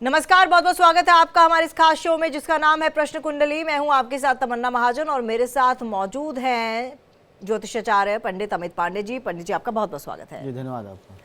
नमस्कार, बहुत बहुत स्वागत है आपका हमारे इस खास शो में जिसका नाम है प्रश्न कुंडली। मैं हूं आपके साथ तमन्ना महाजन और मेरे साथ मौजूद हैं ज्योतिषाचार्य पंडित अमित पांडे जी। पंडित जी, आपका बहुत बहुत स्वागत है। जी धन्यवाद आपका।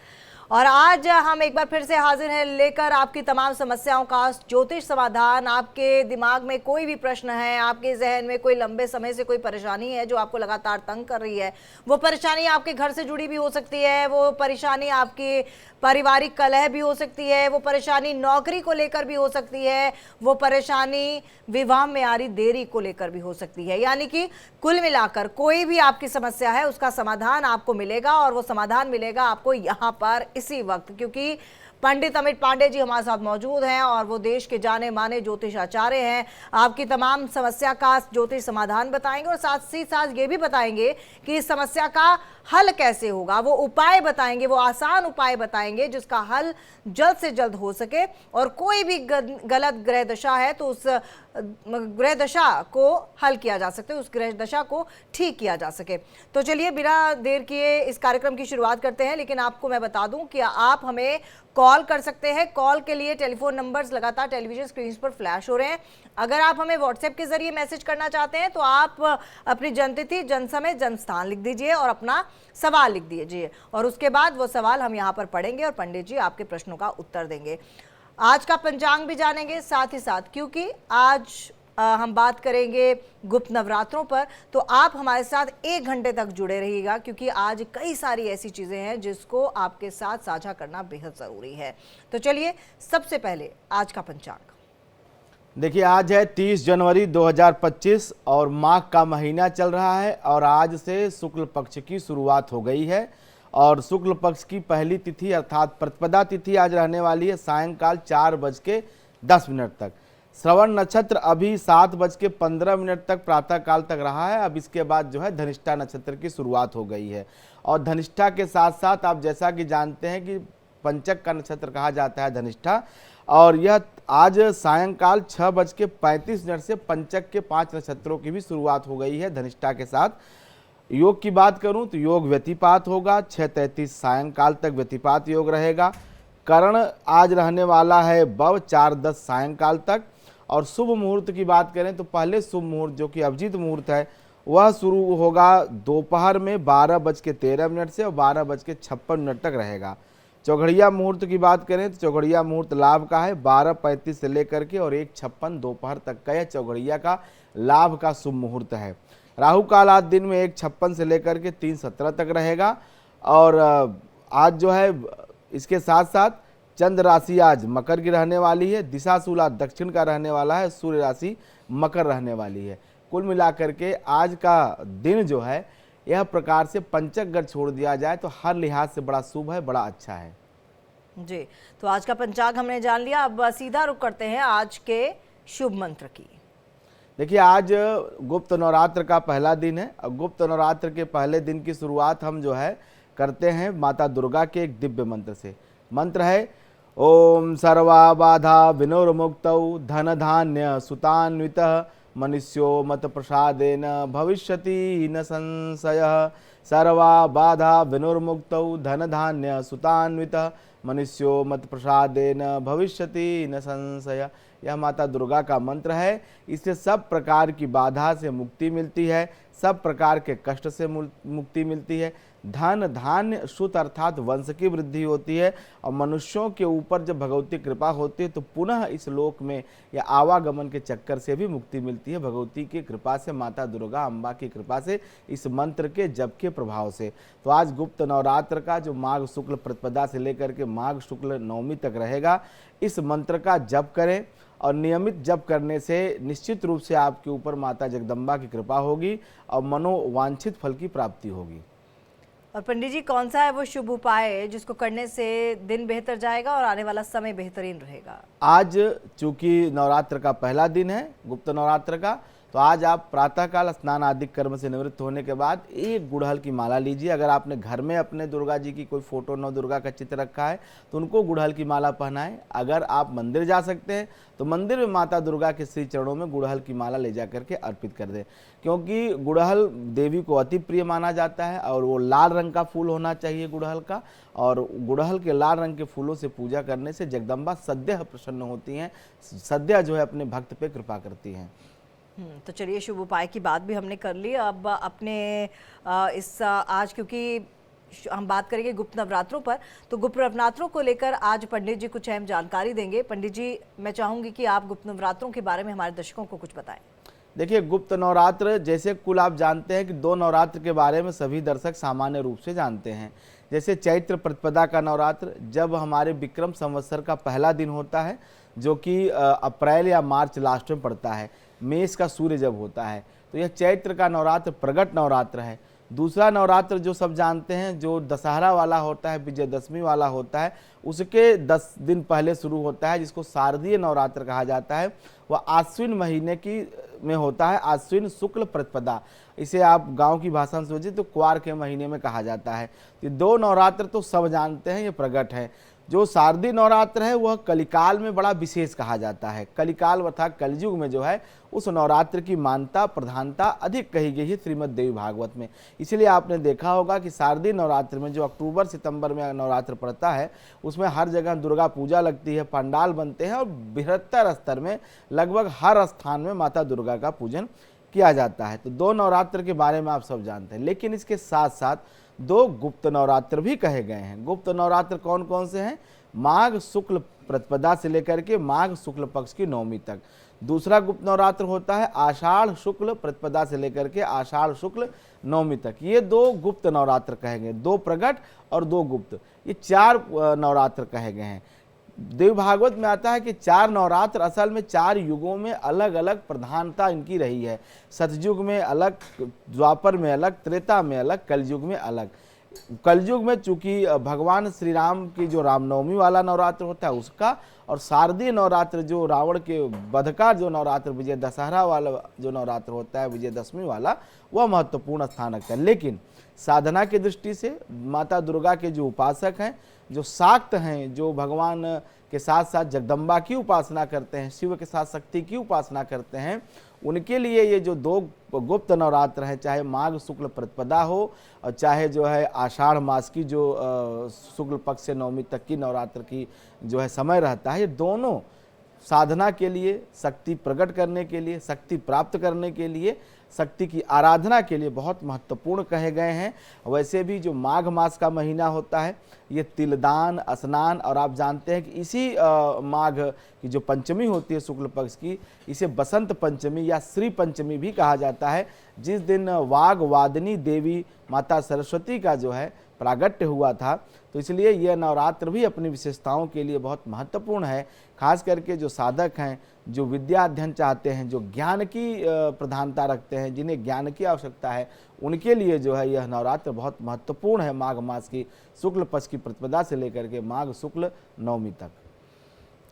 और आज हम एक बार फिर से हाजिर हैं लेकर आपकी तमाम समस्याओं का ज्योतिष समाधान। आपके दिमाग में कोई भी प्रश्न है, आपके जहन में कोई लंबे समय से कोई परेशानी है जो आपको लगातार तंग कर रही है, वो परेशानी आपके घर से जुड़ी भी हो सकती है, वो परेशानी आपकी पारिवारिक कलह भी हो सकती है, वो परेशानी नौकरी को लेकर भी हो सकती है, वो परेशानी विवाह में आ रही देरी को लेकर भी हो सकती है। यानी कि कुल मिलाकर कोई भी आपकी समस्या है उसका समाधान आपको मिलेगा, और वो समाधान मिलेगा आपको यहाँ पर इसी वक्त, क्योंकि पंडित अमित पांडे जी हमारे साथ मौजूद हैं और वो देश के जाने माने ज्योतिषाचार्य हैं। आपकी तमाम समस्या का ज्योतिष समाधान बताएंगे और साथ ही साथ ये भी बताएंगे कि इस समस्या का हल कैसे होगा। वो उपाय बताएंगे, वो आसान उपाय बताएंगे जिसका हल जल्द से जल्द हो सके, और कोई भी गलत ग्रह दशा है तो उस ग्रह दशा को हल किया जा सकता है, उस ग्रह दशा को ठीक किया जा सके। तो चलिए बिना देर किए इस कार्यक्रम की शुरुआत करते हैं। लेकिन आपको मैं बता दूं कि आप हमें कॉल कर सकते हैं। कॉल के लिए टेलीफोन नंबर्स लगातार टेलीविजन स्क्रीन पर फ्लैश हो रहे हैं। अगर आप हमें व्हाट्सएप के जरिए मैसेज करना चाहते हैं तो आप अपनी जन्मतिथि, जन्म समय, जन्म स्थान लिख दीजिए और अपना सवाल लिख दीजिए, और उसके बाद वो सवाल हम यहाँ पर पढ़ेंगे और पंडित जी आपके प्रश्नों का उत्तर देंगे। आज का पंचांग भी जानेंगे साथ ही साथ, क्योंकि आज हम बात करेंगे गुप्त नवरात्रों पर। तो आप हमारे साथ 1 घंटे तक जुड़े रहिएगा, क्योंकि आज कई सारी ऐसी चीज़ें हैं जिसको आपके साथ साझा करना बेहद ज़रूरी है। तो चलिए सबसे पहले आज का पंचांग देखिए, आज है 30 जनवरी 2025 और माघ का महीना चल रहा है और आज से शुक्ल पक्ष की शुरुआत हो गई है। और शुक्ल पक्ष की पहली तिथि अर्थात प्रतिपदा तिथि आज रहने वाली है सायंकाल 4:10 तक। श्रवण नक्षत्र अभी 7:15 तक प्रातः काल तक रहा है। अब इसके बाद जो है धनिष्ठा नक्षत्र की शुरुआत हो गई है। और धनिष्ठा के साथ साथ आप जैसा कि जानते हैं कि पंचक का नक्षत्र कहा जाता है धनिष्ठा, और यह आज सायंकाल 6:35 से पंचक के 5 नक्षत्रों की भी शुरुआत हो गई है धनिष्ठा के साथ। योग की बात करूं तो योग व्यतिपात होगा, 6:33 सायंकाल तक व्यतिपात योग रहेगा। करण आज रहने वाला है बव 4:10 सायंकाल तक। और शुभ मुहूर्त की बात करें तो पहले शुभ मुहूर्त जो कि अभिजीत मुहूर्त है वह शुरू होगा दोपहर में 12:13 से और 12:56 तक रहेगा। चौघड़िया मुहूर्त की बात करें तो चौघड़िया मुहूर्त लाभ का है, 12:35 से लेकर के और 1:56 दोपहर तक का यह चौघड़िया का लाभ का शुभ मुहूर्त है। राहु काल आज दिन में 1:56 से लेकर के 3:17 तक रहेगा। और आज जो है इसके साथ साथ चंद्र राशि आज मकर की रहने वाली है, दिशाशूल आज दक्षिण का रहने वाला है, सूर्य राशि मकर रहने वाली है। कुल मिलाकर के आज का दिन जो है यह प्रकार से पंचक अगर छोड़ दिया जाए तो हर लिहाज से बड़ा शुभ है, बड़ा अच्छा है जी। तो आज का पंचांग हमने जान लिया, अब सीधा रुख करते हैं आज के शुभ मंत्र की। देखिए, आज गुप्त नवरात्र का पहला दिन है। गुप्त नवरात्र के पहले दिन की शुरुआत हम जो है करते हैं माता दुर्गा के एक दिव्य मंत्र से। मंत्र है ओम सर्वा बाधा विनोर्मुक्तौ धन धान्य सुतान्वितः मनुष्यो मत प्रसादेन भविष्यति न संशयः। सर्वा बाधा विनोर्मुक्तौ धन धान्य सुतान्वितः मनुष्यो मत प्रसादेन भविष्यति न संशय। यह माता दुर्गा का मंत्र है। इससे सब प्रकार की बाधा से मुक्ति मिलती है, सब प्रकार के कष्ट से मुक्ति मिलती है। धन धान्य सुत अर्थात वंश की वृद्धि होती है, और मनुष्यों के ऊपर जब भगवती कृपा होती है तो पुनः इस लोक में या आवागमन के चक्कर से भी मुक्ति मिलती है भगवती की कृपा से, माता दुर्गा अम्बा की कृपा से, इस मंत्र के जप के प्रभाव से। तो आज गुप्त नवरात्र का जो माघ शुक्ल प्रतिपदा से लेकर के माघ शुक्ल नवमी तक रहेगा, इस मंत्र का जप करें और नियमित जप करने से निश्चित रूप से आपके ऊपर माता जगदम्बा की कृपा होगी और मनोवांछित फल की प्राप्ति होगी। और पंडित जी, कौन सा है वो शुभ उपाय जिसको करने से दिन बेहतर जाएगा और आने वाला समय बेहतरीन रहेगा? आज चूंकि नवरात्र का पहला दिन है गुप्त नवरात्र का, तो आज आप प्रातःकाल स्नान आदि कर्म से निवृत्त होने के बाद एक गुड़हल की माला लीजिए। अगर आपने घर में अपने दुर्गा जी की कोई फोटो नौ दुर्गा का चित्र रखा है तो उनको गुड़हल की माला पहनाएं। अगर आप मंदिर जा सकते हैं तो मंदिर में माता दुर्गा के श्री चरणों में गुड़हल की माला ले जा करके अर्पित कर दें, क्योंकि गुड़हल देवी को अति प्रिय माना जाता है और वो लाल रंग का फूल होना चाहिए गुड़हल का। और गुड़हल के लाल रंग के फूलों से पूजा करने से जगदम्बा सद्यः प्रसन्न होती हैं, सद्यः जो है अपने भक्त पे कृपा करती हैं। तो चलिए, शुभ उपाय की बात भी हमने कर ली। अब अपने आज क्योंकि हम बात करेंगे गुप्त नवरात्रों पर, तो गुप्त नवरात्रों को लेकर आज पंडित जी कुछ अहम जानकारी देंगे। पंडित जी, मैं चाहूंगी कि आप गुप्त नवरात्रों के बारे में हमारे दर्शकों को कुछ बताएं। देखिए, गुप्त नवरात्र जैसे कुल आप जानते हैं कि 2 नवरात्र के बारे में सभी दर्शक सामान्य रूप से जानते हैं। जैसे चैत्र प्रतिपदा का नवरात्र, जब हमारे विक्रम संवत्सर का पहला दिन होता है, जो कि अप्रैल या मार्च लास्ट में पड़ता है, मेष का सूर्य जब होता है, तो यह चैत्र का नवरात्र प्रगट नवरात्र है। दूसरा नवरात्र जो सब जानते हैं, जो दशहरा वाला होता है, विजयदशमी वाला होता है, उसके 10 दिन पहले शुरू होता है, जिसको शारदीय नवरात्र कहा जाता है। वह आश्विन महीने में होता है, आश्विन शुक्ल प्रतिपदा। इसे आप गांव की भाषा में सोचिए तो क्वार के महीने में कहा जाता है। ये 2 नवरात्र तो सब जानते हैं, ये प्रगट है। जो शारदीय नवरात्र है वह कलिकाल में बड़ा विशेष कहा जाता है। कलिकाल अर्थात कलयुग में जो है उस नवरात्र की मान्यता प्रधानता अधिक कही गई है श्रीमद् देवी भागवत में। इसलिए आपने देखा होगा कि शारदीय नवरात्र में जो अक्टूबर सितंबर में नवरात्र पड़ता है, उसमें हर जगह दुर्गा पूजा लगती है, पंडाल बनते हैं और बृहत्तर स्तर में लगभग हर स्थान में माता दुर्गा का पूजन किया जाता है। तो 2 नवरात्र के बारे में आप सब जानते हैं, लेकिन इसके साथ साथ 2 गुप्त नवरात्र भी कहे गए हैं। गुप्त नवरात्र कौन कौन से हैं? माघ शुक्ल प्रतिपदा से लेकर के माघ शुक्ल पक्ष की नवमी तक। दूसरा गुप्त नवरात्र होता है आषाढ़ शुक्ल प्रतिपदा से लेकर के आषाढ़ शुक्ल नवमी तक। ये 2 गुप्त नवरात्र कहे गए, 2 प्रगट और 2 गुप्त, ये 4 नवरात्र कहे गए हैं। देव भागवत में आता है कि 4 नवरात्र असल में 4 युगों में अलग अलग प्रधानता इनकी रही है। सतयुग में अलग, द्वापर में अलग, त्रेता में अलग, कलयुग में अलग। कलयुग में चूंकि भगवान श्री राम की जो रामनवमी वाला नवरात्र होता है उसका, और शारदीय नवरात्र जो रावण के वध का जो नवरात्र विजय दशहरा वाला जो नवरात्र होता है विजयदशमी वाला, वह महत्वपूर्ण स्थान रखता है। लेकिन साधना की दृष्टि से माता दुर्गा के जो उपासक हैं, जो शाक्त हैं, जो भगवान के साथ साथ जगदम्बा की उपासना करते हैं, शिव के साथ शक्ति की उपासना करते हैं, उनके लिए ये जो 2 गुप्त नवरात्र हैं, चाहे माघ शुक्ल प्रतिपदा हो और चाहे जो है आषाढ़ मास की जो शुक्ल पक्ष से नवमी तक की नवरात्र की जो है समय रहता है, ये दोनों साधना के लिए, शक्ति प्रकट करने के लिए, शक्ति प्राप्त करने के लिए, शक्ति की आराधना के लिए बहुत महत्वपूर्ण कहे गए हैं। वैसे भी जो माघ मास का महीना होता है, ये तिलदान, स्नान, और आप जानते हैं कि इसी माघ की जो पंचमी होती है शुक्ल पक्ष की, इसे बसंत पंचमी या श्री पंचमी भी कहा जाता है, जिस दिन वाग वादिनी देवी माता सरस्वती का जो है प्रागट्य हुआ था। तो इसलिए यह नवरात्र भी अपनी विशेषताओं के लिए बहुत महत्वपूर्ण है। खास करके जो साधक हैं, जो विद्या अध्ययन चाहते हैं, जो ज्ञान की प्रधानता रखते हैं, जिन्हें ज्ञान की आवश्यकता है, उनके लिए जो है यह नवरात्र बहुत महत्वपूर्ण है। माघ मास की शुक्ल पक्ष की प्रतिपदा से लेकर के माघ शुक्ल नवमी तक।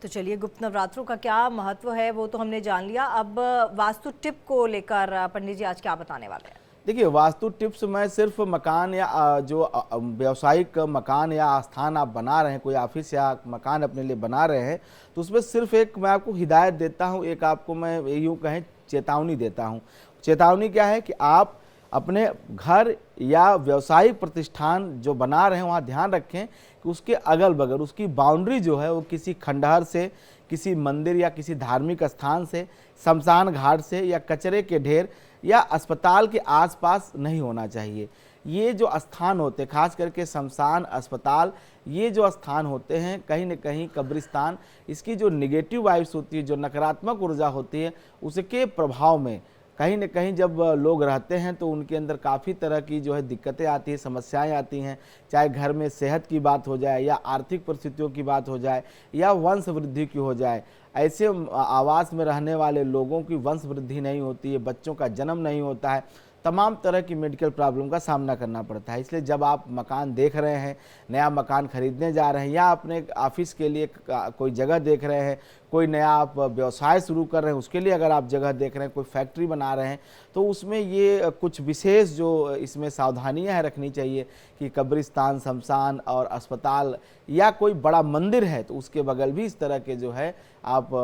तो चलिए, गुप्त नवरात्रों का क्या महत्व है वो तो हमने जान लिया। अब वास्तु टिप को लेकर पंडित जी आज क्या बताने वाले हैं? देखिए, वास्तु टिप्स में सिर्फ मकान या जो व्यावसायिक मकान या स्थान आप बना रहे हैं, कोई ऑफिस या मकान अपने लिए बना रहे हैं, तो उसमें सिर्फ एक मैं आपको हिदायत देता हूं, एक आपको मैं यूँ कहें चेतावनी देता हूं। चेतावनी क्या है कि आप अपने घर या व्यावसायिक प्रतिष्ठान जो बना रहे हैं वहाँ ध्यान रखें कि उसके अगल बगल उसकी बाउंड्री जो है वो किसी खंडहर से, किसी मंदिर या किसी धार्मिक स्थान से, शमशान घाट से या कचरे के ढेर या अस्पताल के आसपास नहीं होना चाहिए। ये जो स्थान होते हैं, खास करके शमशान, अस्पताल, ये जो स्थान होते हैं, कहीं न कहीं कब्रिस्तान, इसकी जो निगेटिव वाइब्स होती है, जो नकारात्मक ऊर्जा होती है, उसके प्रभाव में कहीं न कहीं जब लोग रहते हैं तो उनके अंदर काफ़ी तरह की जो है दिक्कतें आती हैं, समस्याएं आती हैं। चाहे घर में सेहत की बात हो जाए या आर्थिक परिस्थितियों की बात हो जाए या वंश वृद्धि की हो जाए, ऐसे आवास में रहने वाले लोगों की वंश वृद्धि नहीं होती है, बच्चों का जन्म नहीं होता है, तमाम तरह की मेडिकल प्रॉब्लम का सामना करना पड़ता है। इसलिए जब आप मकान देख रहे हैं, नया मकान खरीदने जा रहे हैं या अपने ऑफिस के लिए कोई जगह देख रहे हैं, कोई नया आप व्यवसाय शुरू कर रहे हैं, उसके लिए अगर आप जगह देख रहे हैं, कोई फैक्ट्री बना रहे हैं, तो उसमें ये कुछ विशेष जो इसमें सावधानियां हैं रखनी चाहिए कि कब्रिस्तान, शमशान और अस्पताल या कोई बड़ा मंदिर है तो उसके बगल भी इस तरह के जो है आप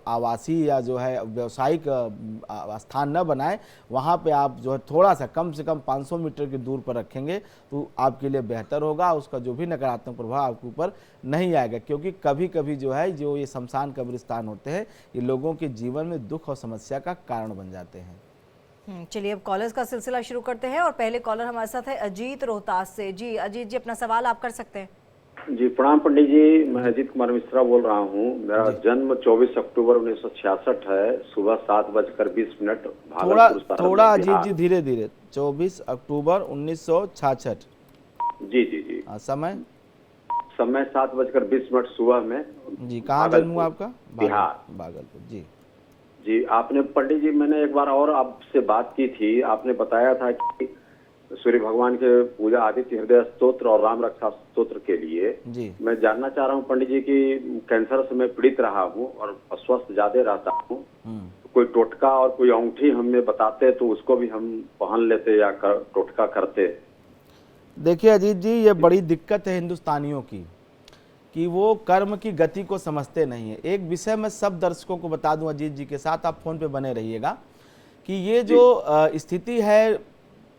आवासीय या जो है व्यावसायिक स्थान न बनाएं। वहाँ पे आप जो है थोड़ा सा कम से कम 500 मीटर की दूर पर रखेंगे तो आपके लिए बेहतर होगा। उसका जो भी नकारात्मक प्रभाव आपके ऊपर नहीं आएगा, क्योंकि कभी कभी जो है जो ये शमशान कब्रिस्तान होते हैं ये लोगों के जीवन में दुख और समस्या का कारण बन जाते हैं। चलिए अब कॉलर्स का सिलसिला शुरू करते हैं और पहले कॉलर हमारे साथ है अजीत रोहतास से। जी अजीत जी, अपना सवाल आप कर सकते हैं। जी प्रणाम पंडित जी, मैं अजीत कुमार मिश्रा बोल रहा हूँ। मेरा जन्म 24 अक्टूबर 1966 है, सुबह 7:20 थोड़ा अजीत जी धीरे धीरे। 24 अक्टूबर 1966। जी जी जी। समय 7:20 सुबह में। जी, कहाँ जन्म हुआ आपका? बिहार, भागलपुर। जी जी। आपने पंडित जी, मैंने एक बार और आपसे बात की थी, आपने बताया था कि सूर्य भगवान के पूजा आदित्य हृदय स्तोत्र और राम रक्षा स्तोत्र के लिए जी मैं जानना चाह रहा हूँ पंडित जी की कैंसर से मैं पीड़ित रहा हूँ और अस्वस्थ ज्यादा रहता हूँ। कोई टोटका और कोई अंगूठी हमें बताते तो उसको भी हम पहन लेते या टोटका करते। देखिए अजीत जी, ये बड़ी दिक्कत है हिंदुस्तानियों की कि वो कर्म की गति को समझते नहीं है। एक विषय मैं सब दर्शकों को बता दूं अजीत जी के साथ, आप फोन पे बने रहिएगा, कि ये जो स्थिति है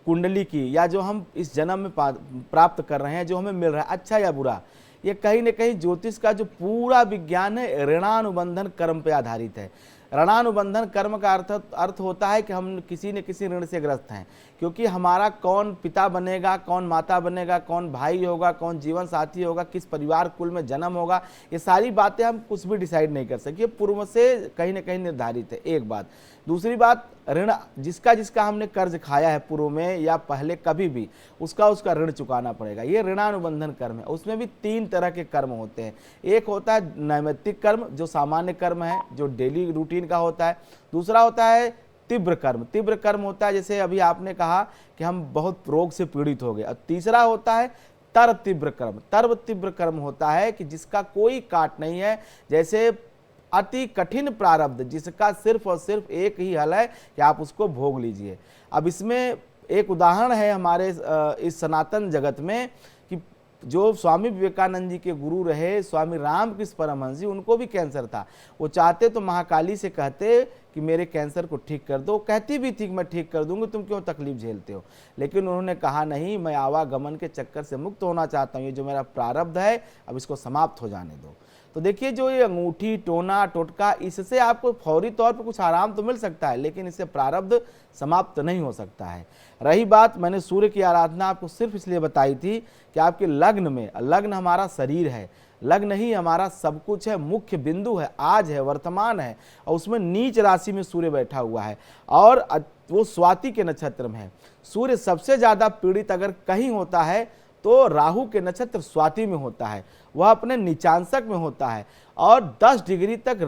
कुंडली की या जो हम इस जन्म में प्राप्त कर रहे हैं, जो हमें मिल रहा है अच्छा या बुरा, ये कहीं न कहीं ज्योतिष का जो पूरा विज्ञान है ऋणानुबंधन कर्म पे आधारित है। ऋणानुबंधन कर्म का अर्थ होता है कि हम किसी न किसी ऋण से ग्रस्त हैं, क्योंकि हमारा कौन पिता बनेगा, कौन माता बनेगा, कौन भाई होगा, कौन जीवन साथी होगा, किस परिवार कुल में जन्म होगा, ये सारी बातें हम कुछ भी डिसाइड नहीं कर सकते, पूर्व से कहीं न कहीं निर्धारित है। एक बात। दूसरी बात, ऋण जिसका हमने कर्ज खाया है पूर्व में या पहले कभी भी, उसका ऋण चुकाना पड़ेगा। ये ऋणानुबंधन कर्म है। उसमें भी 3 तरह के कर्म होते हैं। एक होता है नैमित्तिक कर्म, जो सामान्य कर्म है, जो डेली रूटीन का होता है। दूसरा होता है तीव्र कर्म। तीव्र कर्म होता है जैसे अभी आपने कहा कि हम बहुत रोग से पीड़ित हो गए। और तीसरा होता है तर तीव्र कर्म। तर तीव्र कर्म होता है कि जिसका कोई काट नहीं है, जैसे अति कठिन प्रारब्ध, जिसका सिर्फ और सिर्फ एक ही हल है कि आप उसको भोग लीजिए। अब इसमें एक उदाहरण है हमारे इस सनातन जगत में कि जो स्वामी विवेकानंद जी के गुरु रहे स्वामी रामकृष्ण परमहंस जी, उनको भी कैंसर था। वो चाहते तो महाकाली से कहते कि मेरे कैंसर को ठीक कर दो, कहती भी थी कि मैं ठीक कर दूंगी, तुम क्यों तकलीफ झेलते हो। लेकिन उन्होंने कहा नहीं, मैं आवागमन के चक्कर से मुक्त होना चाहता हूँ, ये जो मेरा प्रारब्ध है अब इसको समाप्त हो जाने दो। तो देखिए जो ये अंगूठी, टोना, टोटका, इससे आपको फौरी तौर पर कुछ आराम तो मिल सकता है, लेकिन इससे प्रारब्ध समाप्त नहीं हो सकता है। रही बात, मैंने सूर्य की आराधना आपको सिर्फ इसलिए बताई थी कि आपके लग्न में, लग्न हमारा शरीर है, लग्न ही हमारा सब कुछ है, मुख्य बिंदु है, आज है, वर्तमान है, और उसमें नीच राशि में सूर्य बैठा हुआ है और वो स्वाति के नक्षत्र में है। सूर्य सबसे ज्यादा पीड़ित अगर कहीं होता है तो राहु के नक्षत्र स्वाति में होता है, वह अपने नीचांशक में होता है और 10 डिग्री तक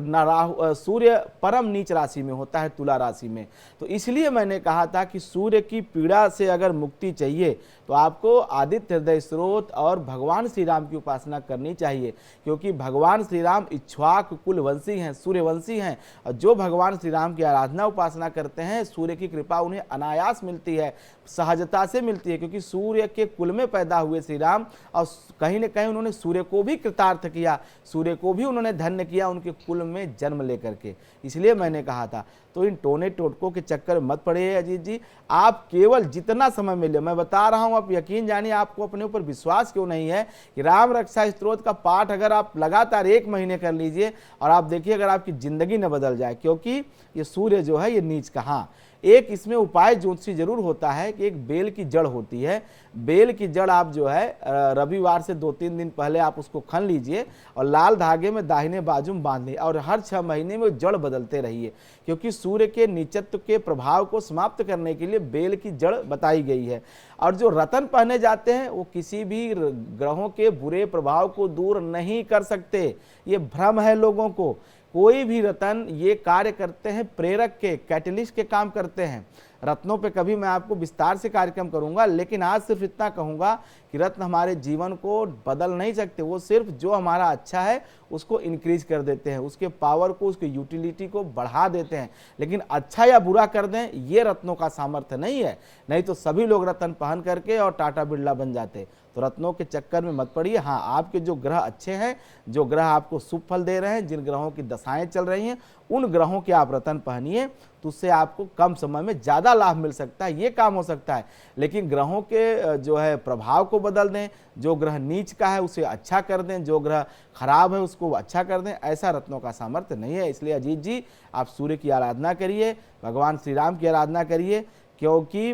सूर्य परम नीच राशि में होता है, तुला राशि में। तो इसलिए मैंने कहा था कि सूर्य की पीड़ा से अगर मुक्ति चाहिए तो आपको आदित्य हृदय स्रोत और भगवान श्री राम की उपासना करनी चाहिए, क्योंकि भगवान श्री राम इक्ष्वाक कुल वंशी हैं, सूर्यवंशी हैं, और जो भगवान श्री राम की आराधना उपासना करते हैं सूर्य की कृपा उन्हें अनायास मिलती है, सहजता से मिलती है, क्योंकि सूर्य के कुल में पैदा हुए श्री राम और कहीं न कहीं उन्होंने सूर्य को भी कृतार्थ किया, सूर्य को भी उन्होंने धन्य किया उनके कुल में जन्म लेकर के। इसलिए मैंने कहा था, तो इन टोने टोटकों के चक्कर में मत पड़िए अजीत जी। आप केवल जितना समय मिले, मैं बता रहा हूं, आप यकीन जानिए, आपको अपने ऊपर विश्वास क्यों नहीं है कि राम रक्षा स्तोत्र का पाठ अगर आप लगातार 1 महीने कर लीजिए और आप देखिए अगर आपकी जिंदगी न बदल जाए, क्योंकि ये सूर्य जो है ये नीच कहाँ। एक इसमें उपाय ज्योतिषी जरूर होता है कि एक बेल की जड़ होती है, बेल की जड़ आप जो है रविवार से 2-3 दिन पहले आप उसको खन लीजिए और लाल धागे में दाहिने बाजू में बांध लीजिए और हर 6 महीने में जड़ बदलते रहिए, क्योंकि सूर्य के नीचत्व के प्रभाव को समाप्त करने के लिए बेल की जड़ बताई गई है। और जो रतन पहने जाते हैं वो किसी भी ग्रहों के बुरे प्रभाव को दूर नहीं कर सकते, ये भ्रम है लोगों को। कोई भी रत्न ये कार्य करते हैं, प्रेरक के, कैटलिस्ट के काम करते हैं। रत्नों पे कभी मैं आपको विस्तार से कार्यक्रम करूंगा, लेकिन आज सिर्फ इतना कहूंगा कि रत्न हमारे जीवन को बदल नहीं सकते, वो सिर्फ जो हमारा अच्छा है उसको इंक्रीज कर देते हैं, उसके पावर को, उसकी यूटिलिटी को बढ़ा देते हैं। लेकिन अच्छा या बुरा कर दें, ये रत्नों का सामर्थ्य नहीं है। नहीं तो सभी लोग रत्न पहन करके और टाटा बिरला बन जाते। तो रत्नों के चक्कर में मत पड़िए। हाँ, आपके जो ग्रह अच्छे हैं, जो ग्रह आपको शुभ फल दे रहे हैं, जिन ग्रहों की दशाएं चल रही हैं, उन ग्रहों के आप रत्न पहनिए, तो उससे आपको कम समय में ज़्यादा लाभ मिल सकता है, ये काम हो सकता है। लेकिन ग्रहों के जो है प्रभाव को बदल दें, जो ग्रह नीच का है उसे अच्छा कर दें, जो ग्रह खराब है उसको अच्छा कर दें, ऐसा रत्नों का सामर्थ्य नहीं है। इसलिए अजीत जी, आप सूर्य की आराधना करिए, भगवान श्री राम की आराधना करिए, क्योंकि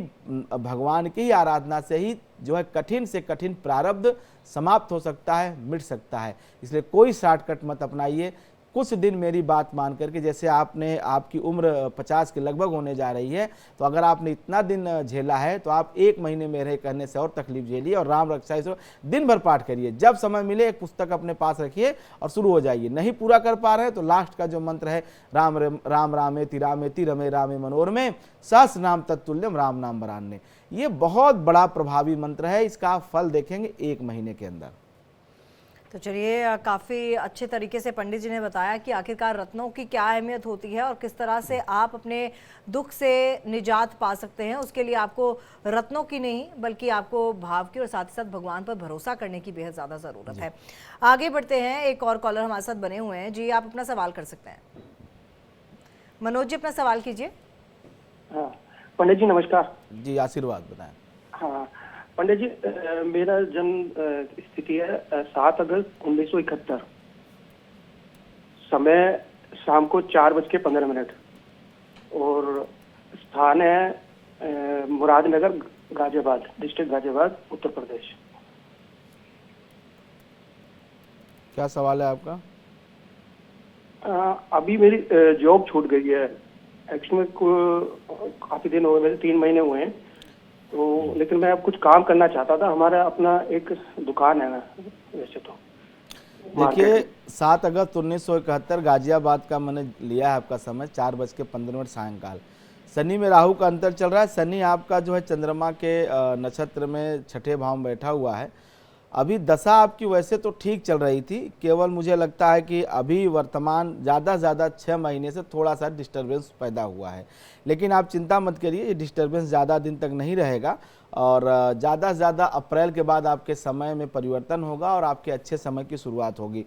भगवान की आराधना से ही जो है कठिन से कठिन प्रारब्ध समाप्त हो सकता है, मिट सकता है। इसलिए कोई शॉर्टकट मत अपनाइए। कुछ दिन मेरी बात मान करके, जैसे आपकी उम्र 50 के लगभग होने जा रही है, तो अगर आपने इतना दिन झेला है तो आप 1 महीने मेरे कहने से और तकलीफ झेलिए और राम रक्षा दिन भर पाठ करिए। जब समय मिले एक पुस्तक अपने पास रखिए और शुरू हो जाइए। नहीं पूरा कर पा रहे हैं तो लास्ट का जो मंत्र है, राम राम रामेति रमे रामे मनोरमे सहस्र नाम तत्तुल्यम राम नाम वरान्ने, ये बहुत बड़ा प्रभावी मंत्र है। इसका आप फल देखेंगे 1 महीने के अंदर। तो चलिए, काफ़ी अच्छे तरीके से पंडित जी ने बताया कि आखिरकार रत्नों की क्या अहमियत होती है और किस तरह से आप अपने दुख से निजात पा सकते हैं। उसके लिए आपको रत्नों की नहीं बल्कि आपको भाव की और साथ ही साथ भगवान पर भरोसा करने की बेहद ज़्यादा ज़रूरत है। आगे बढ़ते हैं, एक और कॉलर हमारे साथ बने हुए हैं। जी, आप अपना सवाल कर सकते हैं। मनोज जी, अपना सवाल कीजिए। हाँ पंडित जी नमस्कार। जी, आशीर्वाद बताएं। हाँ पंडित जी, मेरा जन्म स्थिति है 7 अगस्त 1971, समय शाम को 4:15 और स्थान है मुरादनगर, गाजियाबाद डिस्ट्रिक्ट, गाजियाबाद, उत्तर प्रदेश। क्या सवाल है आपका? अभी मेरी जॉब छूट गई है। एक्चुअली काफी दिन हुए, मेरे 3 महीने हुए हैं, तो लेकिन मैं अब कुछ काम करना चाहता था। हमारा अपना एक दुकान है वैसे तो। देखिए, 7 अगस्त 1971 गाजियाबाद का मैंने लिया है आपका समय, 4:15 सायंकाल। शनि में राहु का अंतर चल रहा है। शनि आपका जो है चंद्रमा के नक्षत्र में 6ठे भाव में बैठा हुआ है। अभी दशा आपकी वैसे तो ठीक चल रही थी, केवल मुझे लगता है कि अभी वर्तमान ज़्यादा से ज़्यादा 6 महीने से थोड़ा सा डिस्टर्बेंस पैदा हुआ है। लेकिन आप चिंता मत करिए, ये डिस्टर्बेंस ज़्यादा दिन तक नहीं रहेगा और ज़्यादा से ज़्यादा अप्रैल के बाद आपके समय में परिवर्तन होगा और आपके अच्छे समय की शुरुआत होगी।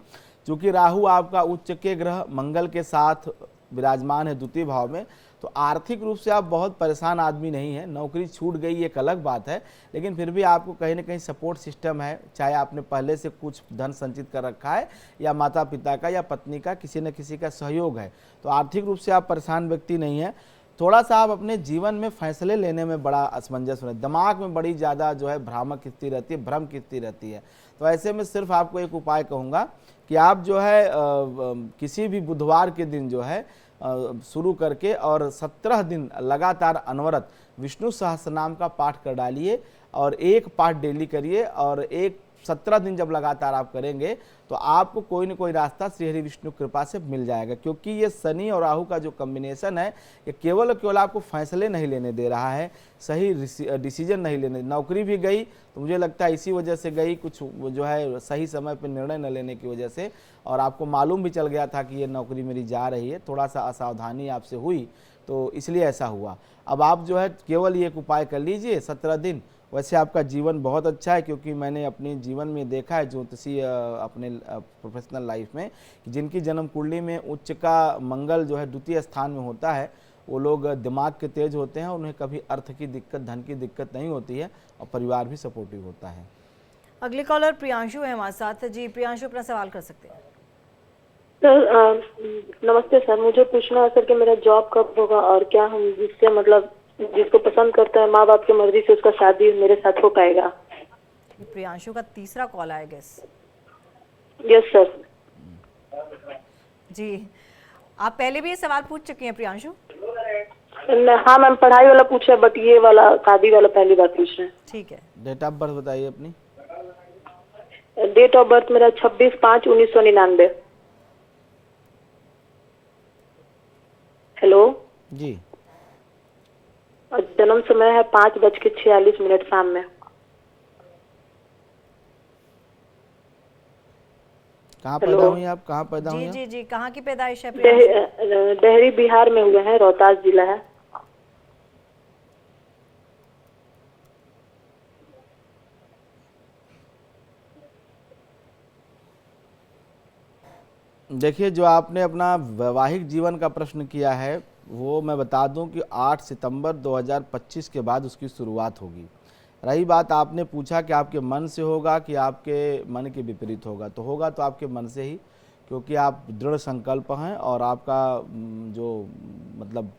चूँकि राहु आपका उच्च के ग्रह मंगल के साथ विराजमान है 2य भाव में, तो आर्थिक रूप से आप बहुत परेशान आदमी नहीं है। नौकरी छूट गई एक अलग बात है, लेकिन फिर भी आपको कहीं ना कहीं सपोर्ट सिस्टम है, चाहे आपने पहले से कुछ धन संचित कर रखा है या माता पिता का या पत्नी का किसी न किसी का सहयोग है, तो आर्थिक रूप से आप परेशान व्यक्ति नहीं है। थोड़ा सा आप अपने जीवन में फैसले लेने में बड़ा असमंजस हो, दिमाग में बड़ी ज़्यादा जो है भ्रामक स्थिति रहती है, भ्रम की स्थिति रहती है। तो ऐसे में सिर्फ आपको एक उपाय कहूँगा कि आप जो है किसी भी बुधवार के दिन जो है शुरू करके और 17 दिन लगातार अनवरत विष्णु सहस्रनाम का पाठ कर डालिए और एक पाठ डेली करिए और 17 दिन जब लगातार आप करेंगे तो आपको कोई न कोई रास्ता श्री हरि विष्णु कृपा से मिल जाएगा। क्योंकि ये शनि और राहु का जो कॉम्बिनेशन है, ये केवल केवल आपको फैसले नहीं लेने दे रहा है, सही डिसीजन नहीं लेने। नौकरी भी गई तो मुझे लगता है इसी वजह से गई, कुछ जो है सही समय पर निर्णय न लेने की वजह से, और आपको मालूम भी चल गया था कि ये नौकरी मेरी जा रही है, थोड़ा सा असावधानी आपसे हुई तो इसलिए ऐसा हुआ। अब आप जो है केवल ये एक उपाय कर लीजिए 17 दिन। वैसे आपका जीवन बहुत अच्छा है, क्योंकि मैंने अपने जीवन में देखा है ज्योतिषी अपने प्रोफेशनल लाइफ में कि जिनकी जन्म कुंडली में उच्च का मंगल जो है 2य स्थान में होता है, वो लोग दिमाग के तेज होते हैं, उन्हें कभी अर्थ की दिक्कत, धन की दिक्कत नहीं होती है और परिवार भी सपोर्टिव होता है। अगले कॉलर प्रियांशु है हमारे साथ। जी प्रियांशु, अपना सवाल कर सकते हैं। सर नमस्ते सर, मुझे पूछना है सर कि मेरा जॉब कब होगा और क्या हम जिससे मतलब जिसको पसंद करता है माँ बाप की मर्जी से उसका शादी मेरे साथ हो पाएगा। प्रियांशु का तीसरा कॉल आया गेस। Yes sir. जी, आप पहले भी ये सवाल पूछ चुकी हैं प्रियांशु? हाँ मैम, पढ़ाई वाला पूछा बट ये वाला शादी वाला पहली बार पूछ रहे हैं। ठीक है, डेट ऑफ बर्थ बताइए अपनी। डेट ऑफ बर्थ मेरा 26/5/1999। जी। और जन्म समय है 5:46 शाम में। कहाँ हेलो। पैदा हुई आप, कहाँ पैदा हुई जी आप? जी जी, कहाँ की पैदाइश है प्रियांशु? डेहरी बिहार में हुए हैं, रोहतास जिला है। देखिए, जो आपने अपना वैवाहिक जीवन का प्रश्न किया है, वो मैं बता दूं कि 8 सितंबर 2025 के बाद उसकी शुरुआत होगी। रही बात, आपने पूछा कि आपके मन से होगा कि आपके मन के विपरीत होगा, तो होगा तो आपके मन से ही, क्योंकि आप दृढ़ संकल्प हैं और आपका जो मतलब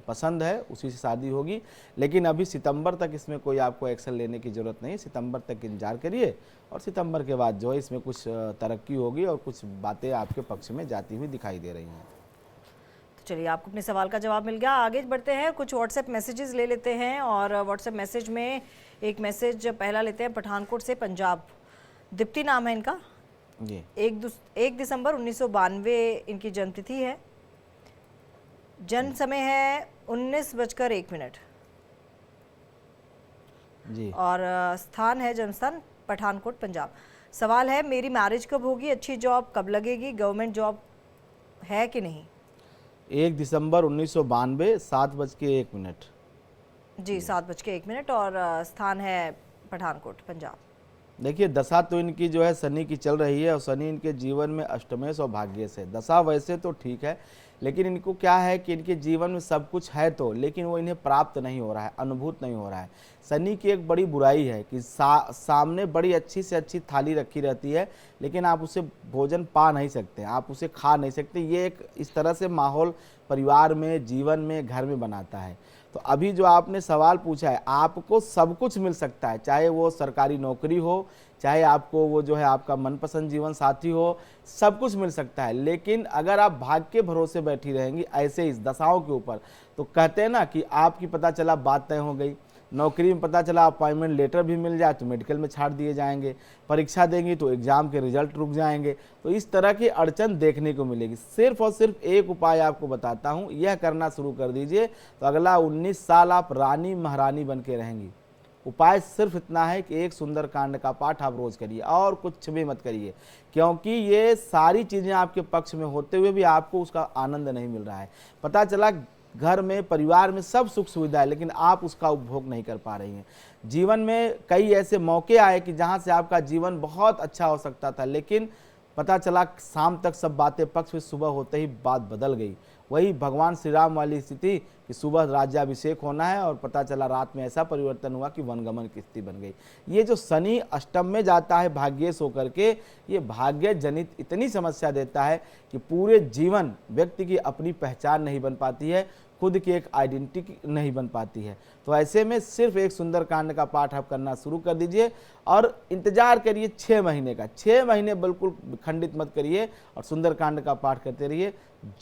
पसंद है उसी से शादी होगी। लेकिन अभी सितंबर तक इसमें कोई आपको एक्शन लेने की ज़रूरत नहीं, सितंबर तक इंतजार करिए और सितंबर के बाद जो है इसमें कुछ तरक्की होगी और कुछ बातें आपके पक्ष में जाती हुई दिखाई दे रही हैं। तो चलिए, आपको अपने सवाल का जवाब मिल गया। आगे बढ़ते हैं, कुछ व्हाट्सएप मैसेजेस ले लेते हैं। और व्हाट्सएप मैसेज में एक मैसेज पहला लेते हैं, पठानकोट से पंजाब, दीप्ति नाम है इनका। जी। 1 दिसंबर 1992 इनकी जन्मतिथि है। जन्म समय है 19:01। जी। और स्थान है, जन्म स्थान पठानकोट पंजाब। सवाल है, मेरी मैरिज कब होगी, अच्छी जॉब कब लगेगी, गवर्नमेंट जॉब है कि नहीं? 1 दिसंबर 1992, 7:01। जी, 7:01 और स्थान है पठानकोट पंजाब। देखिए, दशा तो इनकी जो है शनि की चल रही है और शनि इनके जीवन में अष्टमेश और भाग्येश है। दशा वैसे तो ठीक है, लेकिन इनको क्या है कि इनके जीवन में सब कुछ है तो, लेकिन वो इन्हें प्राप्त नहीं हो रहा है, अनुभूत नहीं हो रहा है। शनि की एक बड़ी बुराई है कि सामने बड़ी अच्छी से अच्छी थाली रखी रहती है, लेकिन आप उसे भोजन पा नहीं सकते, आप उसे खा नहीं सकते। ये एक इस तरह से माहौल परिवार में, जीवन में, घर में बनाता है। तो अभी जो आपने सवाल पूछा है, आपको सब कुछ मिल सकता है, चाहे वो सरकारी नौकरी हो, चाहे आपको वो जो है आपका मनपसंद जीवन साथी हो, सब कुछ मिल सकता है। लेकिन अगर आप भाग्य के भरोसे बैठी रहेंगी ऐसे इस दशाओं के ऊपर, तो कहते हैं ना कि आपकी पता चला बात तय हो गई, नौकरी में पता चला अपॉइंटमेंट लेटर भी मिल जाए तो मेडिकल में छाड़ दिए जाएंगे, परीक्षा देंगी तो एग्जाम के रिजल्ट रुक जाएंगे। तो इस तरह की अड़चन देखने को मिलेगी। सिर्फ और सिर्फ एक उपाय आपको बताता हूँ, यह करना शुरू कर दीजिए तो अगला 19 साल आप रानी महारानी बन के रहेंगी। उपाय सिर्फ इतना है कि एक सुंदर कांड का पाठ आप रोज करिए और कुछ भी मत करिए, क्योंकि ये सारी चीज़ें आपके पक्ष में होते हुए भी आपको उसका आनंद नहीं मिल रहा है। पता चला घर में, परिवार में सब सुख सुविधा है, लेकिन आप उसका उपभोग नहीं कर पा रही हैं। जीवन में कई ऐसे मौके आए कि जहां से आपका जीवन बहुत अच्छा हो सकता था, लेकिन पता चला शाम तक सब बातें पक्ष में, सुबह होते ही बात बदल गई। वही भगवान श्री राम वाली स्थिति कि सुबह राज्याभिषेक होना है और पता चला रात में ऐसा परिवर्तन हुआ कि वनगमन की स्थिति बन गई। ये जो शनि अष्टम में जाता है भाग्येश होकर के, ये भाग्य जनित इतनी समस्या देता है कि पूरे जीवन व्यक्ति की अपनी पहचान नहीं बन पाती है, खुद की एक आइडेंटिटी नहीं बन पाती है। तो ऐसे में सिर्फ एक सुंदर कांड का पाठ आप करना शुरू कर दीजिए और इंतजार करिए 6 महीने का। 6 महीने बिल्कुल खंडित मत करिए और सुंदर कांड का पाठ करते रहिए।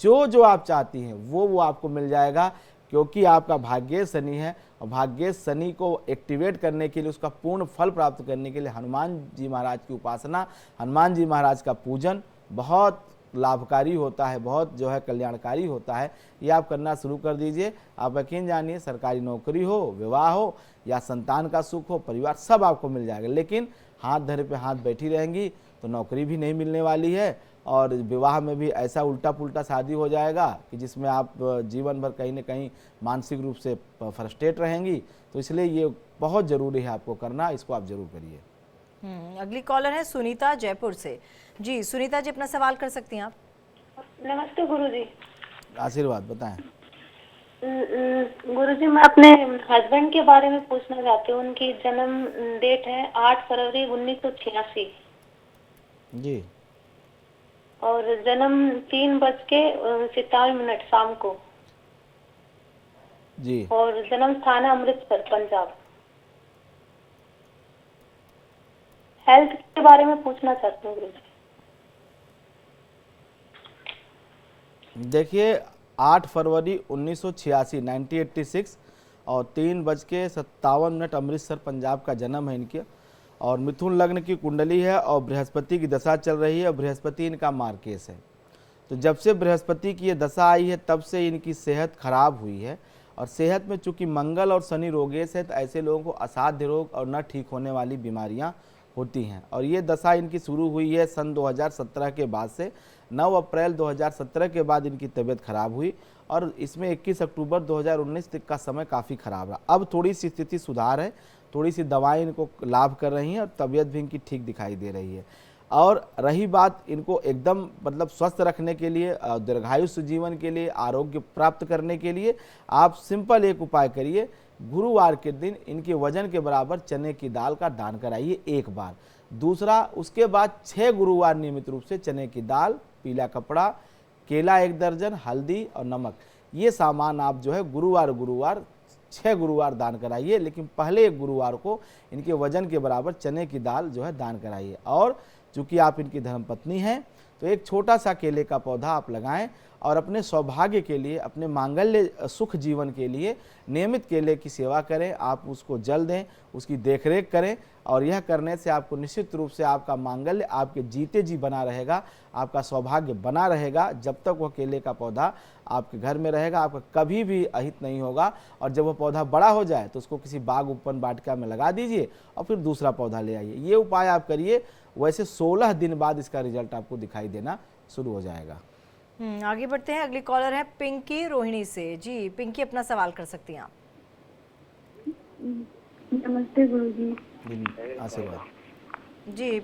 जो आप चाहती हैं वो आपको मिल जाएगा, क्योंकि आपका भाग्य शनि है और भाग्य शनि को एक्टिवेट करने के लिए, उसका पूर्ण फल प्राप्त करने के लिए हनुमान जी महाराज की उपासना, हनुमान जी महाराज का पूजन बहुत लाभकारी होता है, बहुत जो है कल्याणकारी होता है। ये आप करना शुरू कर दीजिए। आप यकीन जानिए, सरकारी नौकरी हो, विवाह हो या संतान का सुख हो, परिवार सब आपको मिल जाएगा। लेकिन हाथ धरे पे हाथ बैठी रहेंगी तो नौकरी भी नहीं मिलने वाली है और विवाह में भी ऐसा उल्टा पुल्टा शादी हो जाएगा कि जिसमें आप जीवन भर कहीं न कहीं मानसिक रूप से फ्रस्ट्रेट रहेंगी। तो इसलिए ये बहुत ज़रूरी है आपको करना, इसको आप ज़रूर करिए। अगली कॉलर है सुनीता जयपुर से। जी सुनीता जी, अपना सवाल कर सकती हैं आप। नमस्ते गुरुजी। आशीर्वाद बताएं। गुरुजी, मैं अपने हस्बैंड के बारे में पूछना चाहती हूँ। उनकी जन्म डेट है 8 फरवरी 1986 जी। और जन्म 3:57 शाम को जी। और जन्म स्थान है अमृतसर पंजाब। हेल्थ के बारे में पूछना चाहती हूँ गुरुजी। देखिए, 8 फरवरी 1986 1986 और 3:57 अमृतसर पंजाब का जन्म है इनके और मिथुन लग्न की कुंडली है और बृहस्पति की दशा चल रही है और बृहस्पति इनका मार्केश है। तो जब से बृहस्पति की ये दशा आई है तब से इनकी सेहत खराब हुई है। और सेहत में चूंकि मंगल और शनि रोगेश है तो ऐसे लोगों को असाध्य रोग और न ठीक होने वाली बीमारियां होती हैं। और ये दशा इनकी शुरू हुई है सन 2017 के बाद से। 9 अप्रैल 2017 के बाद इनकी तबीयत खराब हुई और इसमें 21 अक्टूबर 2019 तक का समय काफ़ी ख़राब रहा। अब थोड़ी सी स्थिति सुधार है, थोड़ी सी दवाएं इनको लाभ कर रही हैं और तबीयत भी इनकी ठीक दिखाई दे रही है। और रही बात इनको एकदम मतलब स्वस्थ रखने के लिए, दीर्घायुष्य जीवन के लिए, आरोग्य प्राप्त करने के लिए आप सिंपल एक उपाय करिए। गुरुवार के दिन इनके वजन के बराबर चने की दाल का दान कराइए एक बार। दूसरा, उसके बाद 6 गुरुवार नियमित रूप से चने की दाल, पीला कपड़ा, केला 1 दर्जन, हल्दी और नमक, ये सामान आप जो है गुरुवार 6 गुरुवार दान कराइए। लेकिन पहले एक गुरुवार को इनके वजन के बराबर चने की दाल जो है दान कराइए। और चूँकि आप इनकी धर्मपत्नी हैं तो एक छोटा सा केले का पौधा आप लगाएं और अपने सौभाग्य के लिए, अपने मांगल्य सुख जीवन के लिए नियमित केले की सेवा करें। आप उसको जल दें, उसकी देखरेख करें और यह करने से आपको निश्चित रूप से आपका मांगल्य आपके जीते जी बना रहेगा, आपका सौभाग्य बना रहेगा। जब तक वह केले का पौधा आपके घर में रहेगा आपका कभी भी अहित नहीं होगा। और जब वह पौधा बड़ा हो जाए तो उसको किसी बाग उपवन वाटिका में लगा दीजिए और फिर दूसरा पौधा ले आइए। ये उपाय आप करिए, वैसे 16 दिन बाद इसका रिजल्ट आपको दिखाई देना शुरू हो जाएगा। आगे बढ़ते हैं। अगली कॉलर है पिंकी रोहिणी से। जी पिंकी, अपना सवाल कर सकती हैं आप। नमस्ते गुरुजी। आशीर्वाद। जी,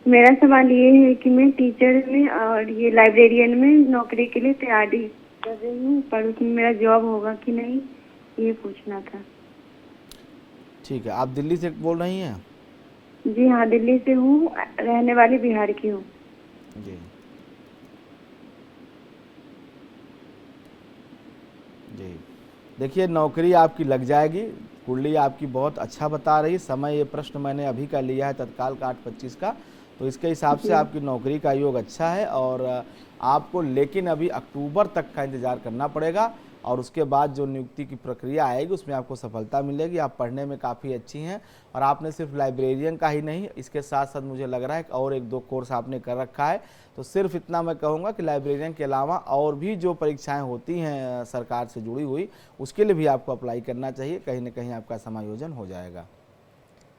मेरा सवाल ये है कि मैं टीचर में और ये लाइब्रेरियन में नौकरी के लिए तैयारी कर रही हूँ, पर उसमें मेरा जॉब होगा कि नहीं, ये पूछना था। ठीक है, आप दिल्ली से बोल रही हैं? जी हाँ, दिल्ली से हूँ, रहने वाली बिहार की हूँ। जी जी, देखिए नौकरी आपकी लग जाएगी, कुंडली आपकी बहुत अच्छा बता रही। समय, ये प्रश्न मैंने अभी का लिया है तत्काल का 8:25 का, तो इसके हिसाब से आपकी नौकरी का योग अच्छा है। और आपको लेकिन अभी अक्टूबर तक का इंतज़ार करना पड़ेगा और उसके बाद जो नियुक्ति की प्रक्रिया आएगी उसमें आपको सफलता मिलेगी। आप पढ़ने में काफ़ी अच्छी हैं और आपने सिर्फ लाइब्रेरियन का ही नहीं, इसके साथ साथ मुझे लग रहा है कि और 1-2 कोर्स आपने कर रखा है। तो सिर्फ इतना मैं कहूँगा कि लाइब्रेरियन के अलावा और भी जो परीक्षाएं होती हैं सरकार से जुड़ी हुई, उसके लिए भी आपको अप्लाई करना चाहिए। कहीं ना कहीं आपका समायोजन हो जाएगा।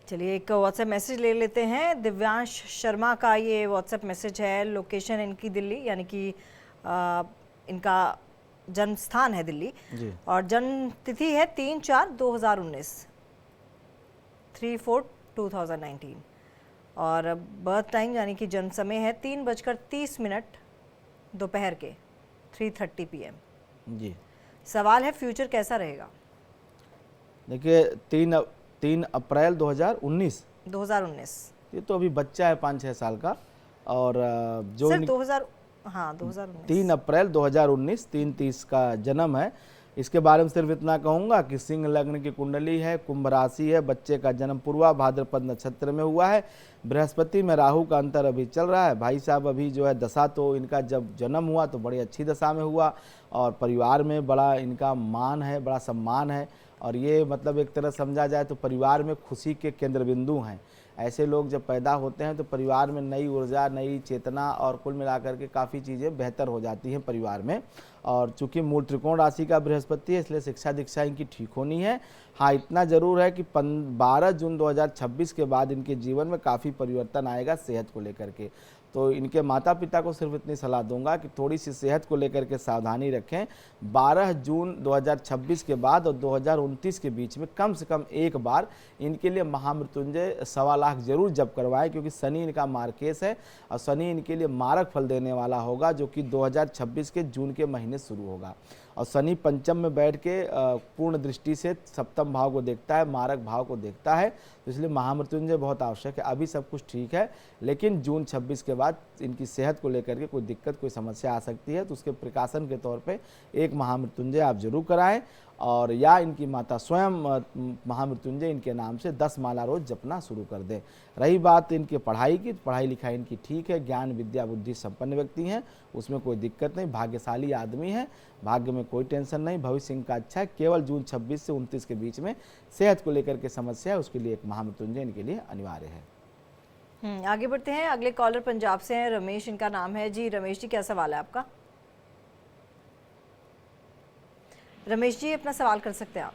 चलिए एक व्हाट्सएप मैसेज ले लेते हैं। दिव्यांश शर्मा का ये व्हाट्सएप मैसेज है। लोकेशन इनकी दिल्ली, यानी कि इनका जन्म स्थान है दिल्ली जी। और जन्म तिथि है 3/4/2019, 3/4/2019 और बर्थ टाइम यानी कि जन्म समय है 3:30 दोपहर के 3:30 PM। जी, सवाल है फ्यूचर कैसा रहेगा? देखिए 3 अप्रैल 2019, ये तो अभी बच्चा है 5-6 साल का। और जो सर 2019 3 अप्रैल 2019, 3:30 का जन्म है। इसके बारे में सिर्फ इतना कहूँगा कि सिंह लग्न की कुंडली है, कुंभ राशि है, बच्चे का जन्म पूर्वा भाद्रपद नक्षत्र में हुआ है, बृहस्पति में राहु का अंतर अभी चल रहा है। भाई साहब अभी जो है दशा, तो इनका जब जन्म हुआ तो बड़ी अच्छी दशा में हुआ और परिवार में बड़ा इनका मान है, बड़ा सम्मान है। और ये मतलब एक तरह समझा जाए तो परिवार में खुशी के केंद्र बिंदु हैं। ऐसे लोग जब पैदा होते हैं तो परिवार में नई ऊर्जा, नई चेतना और कुल मिलाकर के काफ़ी चीज़ें बेहतर हो जाती हैं परिवार में। और चूंकि मूल त्रिकोण राशि का बृहस्पति है इसलिए शिक्षा दीक्षा इनकी ठीक होनी है। हाँ, इतना ज़रूर है कि 12 जून 2026 के बाद इनके जीवन में काफ़ी परिवर्तन आएगा सेहत को लेकर के। तो इनके माता पिता को सिर्फ इतनी सलाह दूंगा कि थोड़ी सी सेहत को लेकर के सावधानी रखें। 12 जून 2026 के बाद और 2029 के बीच में कम से कम एक बार इनके लिए महामृत्युंजय 1.25 लाख जरूर जप करवाएं, क्योंकि शनि इनका मार्केश है और शनि इनके लिए मारक फल देने वाला होगा, जो कि 2026 के जून के महीने शुरू होगा। और शनि पंचम में बैठ के पूर्ण दृष्टि से सप्तम भाव को देखता है, मारक भाव को देखता है, तो इसलिए महामृत्युंजय बहुत आवश्यक है। अभी सब कुछ ठीक है, लेकिन जून 26 के बाद इनकी सेहत को लेकर के कोई दिक्कत, कोई समस्या आ सकती है, तो उसके प्रिकॉशन के तौर पे एक महामृत्युंजय आप जरूर कराएं। और या इनकी माता स्वयं महामृत्युंजय इनके नाम से 10 माला रोज जपना शुरू कर दें। रही बात इनके पढ़ाई की, पढ़ाई लिखाई इनकी ठीक है, ज्ञान विद्या बुद्धि संपन्न व्यक्ति हैं, उसमें कोई दिक्कत नहीं, भाग्यशाली आदमी है, भाग्य में कोई टेंशन नहीं, भविष्य इनका अच्छा है। केवल जून 26 से 29 के बीच में सेहत को लेकर के समस्या है, उसके लिए एक महामृत्युंजय इनके लिए अनिवार्य है। आगे बढ़ते हैं। अगले कॉलर पंजाब से हैं, रमेश इनका नाम है। जी रमेश जी, क्या सवाल है आपका? रमेश जी अपना सवाल कर सकते हैं आप।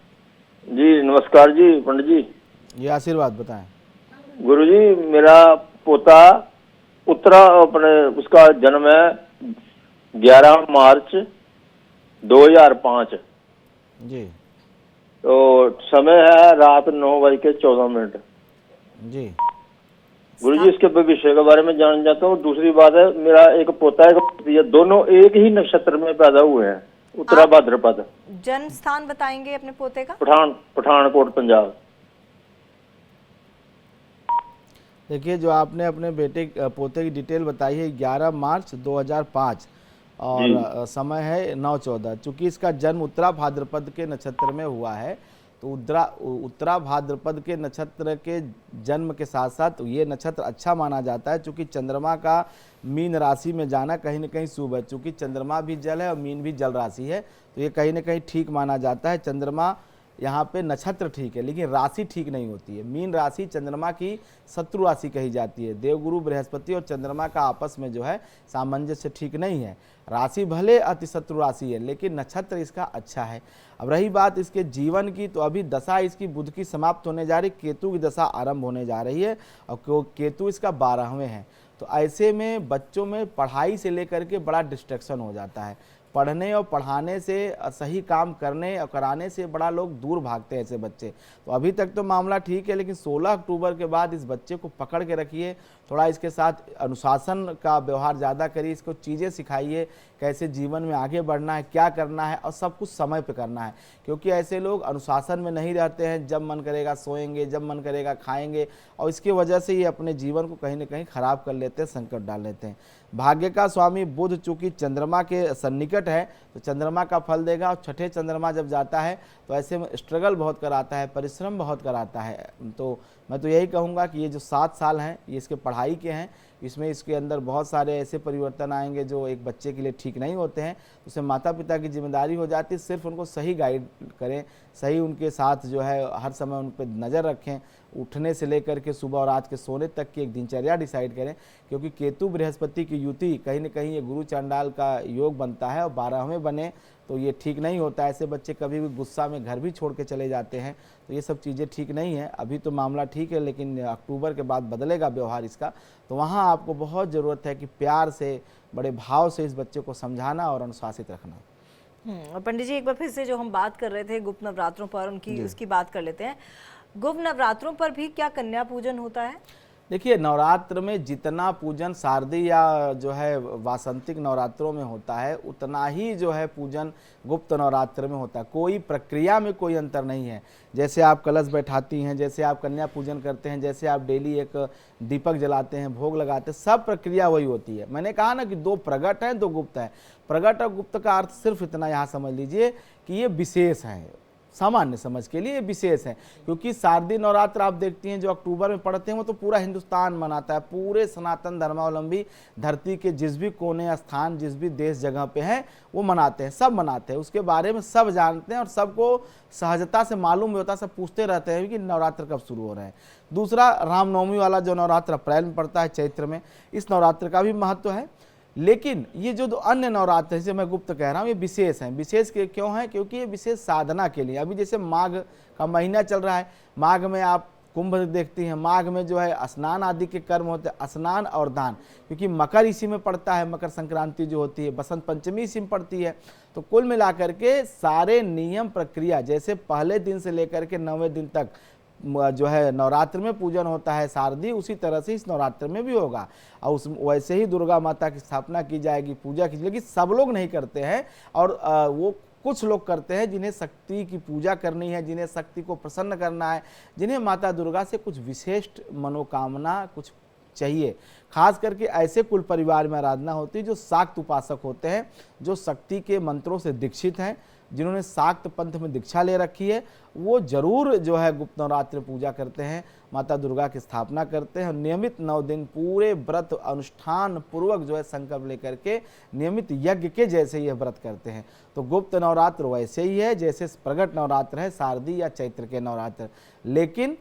जी नमस्कार जी पंडित जी। ये आशीर्वाद बताएं। गुरु जी मेरा पोता अपने उसका जन्म है 11 मार्च 2005। जी तो समय है रात 9:14। जी गुरु जी इसके भविष्य के बारे में जान जाता हूँ। दूसरी बात है मेरा एक पोता है, एक पोती है, दोनों एक ही नक्षत्र में पैदा हुए हैं, उत्तरा भाद्रपद। जन्म स्थान बताएंगे अपने पोते का? पठानकोट पंजाब। देखिए, जो आपने अपने पोते की डिटेल बताई है 11 मार्च 2005 और समय है 9:14। चूंकि इसका जन्म उत्तरा भाद्रपद के नक्षत्र में हुआ है, तो उत्तरा भाद्रपद के नक्षत्र के जन्म के साथ साथ ये नक्षत्र अच्छा माना जाता है, चूंकि चंद्रमा का मीन राशि में जाना कहीं न कहीं शुभ है। चूंकि चंद्रमा भी जल है और मीन भी जल राशि है, तो ये कहीं न कहीं ठीक माना जाता है। चंद्रमा यहाँ पे नक्षत्र ठीक है, लेकिन राशि ठीक नहीं होती है। मीन राशि चंद्रमा की शत्रु राशि कही जाती है। देवगुरु बृहस्पति और चंद्रमा का आपस में जो है सामंजस्य ठीक नहीं है। राशि भले अति शत्रु राशि है, लेकिन नक्षत्र इसका अच्छा है। अब रही बात इसके जीवन की, तो अभी दशा इसकी बुध की समाप्त होने जा रही, केतु की दशा आरंभ होने जा रही है और केतु इसका 12वें है। तो ऐसे में बच्चों में पढ़ाई से लेकर के बड़ा डिस्ट्रैक्शन हो जाता है। पढ़ने और पढ़ाने से, सही काम करने और कराने से बड़ा लोग दूर भागते हैं ऐसे बच्चे। तो अभी तक तो मामला ठीक है, लेकिन 16 अक्टूबर के बाद इस बच्चे को पकड़ के रखिए, थोड़ा इसके साथ अनुशासन का व्यवहार ज़्यादा करिए, इसको चीज़ें सिखाइए, कैसे जीवन में आगे बढ़ना है, क्या करना है और सब कुछ समय पे करना है। क्योंकि ऐसे लोग अनुशासन में नहीं रहते हैं, जब मन करेगा सोएंगे, जब मन करेगा खाएंगे, और इसकी वजह से ये अपने जीवन को कहीं ना कहीं खराब कर लेते हैं, संकट डाल लेते हैं। भाग्य का स्वामी बुध चूंकि चंद्रमा के सन्निकट है, तो चंद्रमा का फल देगा, और छठे चंद्रमा जब जाता है तो ऐसे में स्ट्रगल बहुत कराता है, परिश्रम बहुत कराता है। तो मैं तो यही कहूँगा कि ये जो 7 साल हैं ये इसके पढ़ाई के हैं, इसमें इसके अंदर बहुत सारे ऐसे परिवर्तन आएंगे जो एक बच्चे के लिए ठीक नहीं होते हैं। उसे माता पिता की जिम्मेदारी हो जाती है, सिर्फ उनको सही गाइड करें, सही उनके साथ जो है हर समय उन पर नज़र रखें, उठने से लेकर के सुबह और रात के सोने तक की एक दिनचर्या डिसाइड करें। क्योंकि केतु बृहस्पति की युति कहीं न कहीं ये गुरु चांडाल का योग बनता है, और 12वें बने तो ये ठीक नहीं होता है। ऐसे बच्चे कभी भी गुस्सा में घर भी छोड़ के चले जाते हैं, तो ये सब चीज़ें ठीक नहीं है। अभी तो मामला ठीक है, लेकिन अक्टूबर के बाद बदलेगा व्यवहार इसका। तो वहाँ आपको बहुत ज़रूरत है कि प्यार से, बड़े भाव से इस बच्चे को समझाना और अनुशासित रखना। और पंडित जी एक बार फिर से जो हम बात कर रहे थे गुप्त नवरात्रों पर, उसकी बात कर लेते हैं। गुप्त नवरात्रों पर भी क्या कन्या पूजन होता है? देखिए, नवरात्र में जितना पूजन शारदीय या जो है वासंतिक नवरात्रों में होता है, उतना ही जो है पूजन गुप्त नवरात्र में होता है। कोई प्रक्रिया में कोई अंतर नहीं है। जैसे आप कलश बैठाती हैं, जैसे आप कन्या पूजन करते हैं, जैसे आप डेली एक दीपक जलाते हैं, भोग लगाते हैं, सब प्रक्रिया वही होती है। मैंने कहा ना कि 2 प्रगट हैं, 2 गुप्त है। प्रगट और गुप्त का अर्थ सिर्फ इतना यहाँ समझ लीजिए कि ये विशेष है, सामान्य समझ के लिए विशेष है। क्योंकि शारदीय नवरात्र आप देखती हैं जो अक्टूबर में पड़ते हैं, वो तो पूरा हिंदुस्तान मनाता है। पूरे सनातन धर्मावलंबी धरती के जिस भी कोने स्थान, जिस भी देश जगह पे हैं, वो मनाते हैं, सब मनाते हैं। उसके बारे में सब जानते हैं और सबको सहजता से मालूम होता है, सब पूछते रहते हैं कि नवरात्र कब शुरू हो रहे हैं। दूसरा, रामनवमी वाला जो नवरात्र अप्रैल में पड़ता है, चैत्र में, इस नवरात्र का भी महत्व है। लेकिन ये जो अन्य नवरात्र जैसे मैं गुप्त कह रहा हूँ, ये विशेष हैं। विशेष क्यों हैं? क्योंकि ये विशेष साधना के लिए। अभी जैसे माघ का महीना चल रहा है, माघ में आप कुंभ देखती हैं, माघ में जो है स्नान आदि के कर्म होते हैं, स्नान और दान। क्योंकि मकर इसी में पड़ता है, मकर संक्रांति जो होती है, बसंत पंचमी इसी में पड़ती है। तो कुल मिलाकर के सारे नियम प्रक्रिया, जैसे पहले दिन से लेकर के 9वें दिन तक जो है नवरात्र में पूजन होता है शारदीय, उसी तरह से इस नवरात्र में भी होगा। और उस वैसे ही दुर्गा माता की स्थापना की जाएगी, पूजा की जाएगी। लेकिन सब लोग नहीं करते हैं, और वो कुछ लोग करते हैं जिन्हें शक्ति की पूजा करनी है, जिन्हें शक्ति को प्रसन्न करना है, जिन्हें माता दुर्गा से कुछ विशिष्ट मनोकामना कुछ चाहिए। खास करके ऐसे कुल परिवार में आराधना होती है जो शाक्त उपासक होते हैं, जो शक्ति के मंत्रों से दीक्षित हैं, जिन्होंने शाक्त पंथ में दीक्षा ले रखी है, वो जरूर जो है गुप्त नवरात्र पूजा करते हैं, माता दुर्गा की स्थापना करते हैं। नियमित 9 दिन पूरे व्रत अनुष्ठान पूर्वक जो है संकल्प लेकर के नियमित यज्ञ के जैसे ये व्रत करते हैं। तो गुप्त नवरात्र वैसे ही है जैसे प्रगट नवरात्र है, शारदीय या चैत्र के नवरात्र, लेकिन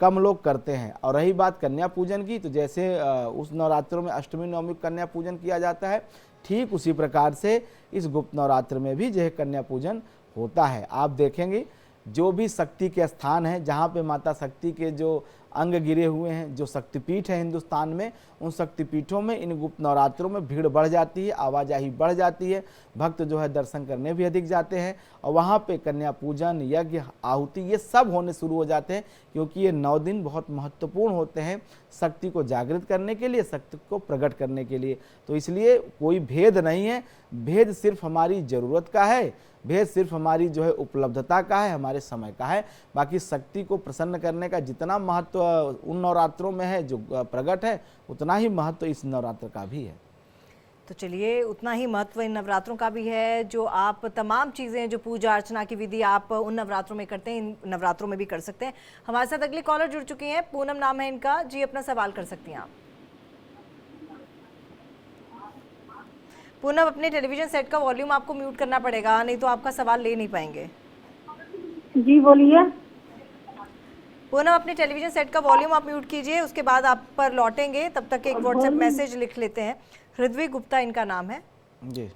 कम लोग करते हैं। और रही बात कन्या पूजन की, तो जैसे उस नवरात्रों में अष्टमी नवमी कन्या पूजन किया जाता है, ठीक उसी प्रकार से इस गुप्त नवरात्र में भी जो है कन्या पूजन होता है। आप देखेंगे जो भी शक्ति के स्थान हैं, जहाँ पे माता शक्ति के जो अंग गिरे हुए हैं, जो शक्तिपीठ है हिंदुस्तान में, उन शक्तिपीठों में इन गुप्त नवरात्रों में भीड़ बढ़ जाती है, आवाजाही बढ़ जाती है, भक्त जो है दर्शन करने भी अधिक जाते हैं और वहाँ पे कन्या पूजन, यज्ञ, आहुति ये सब होने शुरू हो जाते हैं, क्योंकि ये 9 दिन बहुत महत्वपूर्ण होते हैं शक्ति को जागृत करने के लिए, शक्ति को प्रकट करने के लिए। तो इसलिए कोई भेद नहीं है, भेद सिर्फ हमारी ज़रूरत का है, भेद सिर्फ हमारी जो है उपलब्धता का है, हमारे समय का है। बाकी शक्ति को प्रसन्न करने का जितना महत्व उन नवरात्रों में है जो प्रकट है, उतना ही महत्व इस नवरात्र का भी है। तो चलिए, उतना ही महत्व इन नवरात्रों का भी है। जो आप तमाम चीज़ें, जो पूजा अर्चना की विधि आप उन नवरात्रों में करते हैं, इन नवरात्रों में भी कर सकते हैं। हमारे साथ अगले कॉलर जुड़ चुके हैं, पूनम नाम है इनका जी, अपना सवाल कर सकती हैं आप। पूनम, अपने टेलीविजन सेट का वॉल्यूम आपको म्यूट करना पड़ेगा, नहीं तो आपका सवाल ले नहीं पाएंगे। जी बोलिए। पूनम, अपने टेलीविजन सेट का वॉल्यूम आप म्यूट कीजिए, उसके बाद आप पर लौटेंगे, तब तक एक व्हाट्सएप मैसेज लिख लेते हैं। हृदवी गुप्ता इनका नाम है जी।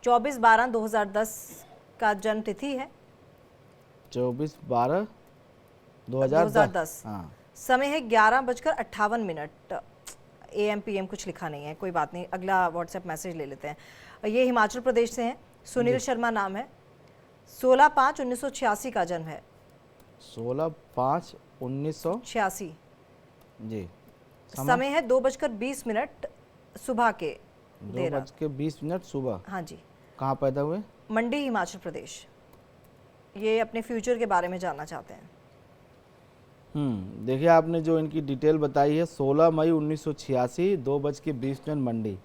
24/12/2010 का जन्म तिथि है। 24/12/2010। हाँ। समय है 11:58। AM PM कुछ लिखा नहीं है, कोई बात नहीं, अगला व्हाट्सएप मैसेज ले लेते हैं। ये हिमाचल प्रदेश से हैं, सुनील शर्मा नाम है। 16/5/1986 का जन्म है। 16/5/1986 जी। समय है 2:20 सुबह के 2:20 सुबह। हाँ जी। कहाँ पैदा हुए? मंडी, हिमाचल प्रदेश। ये अपने फ्यूचर के बारे में जानना चाहते हैं। देखिए, आपने जो इनकी डिटेल बताई है, 16 मई 1986, 2:20 मंडी।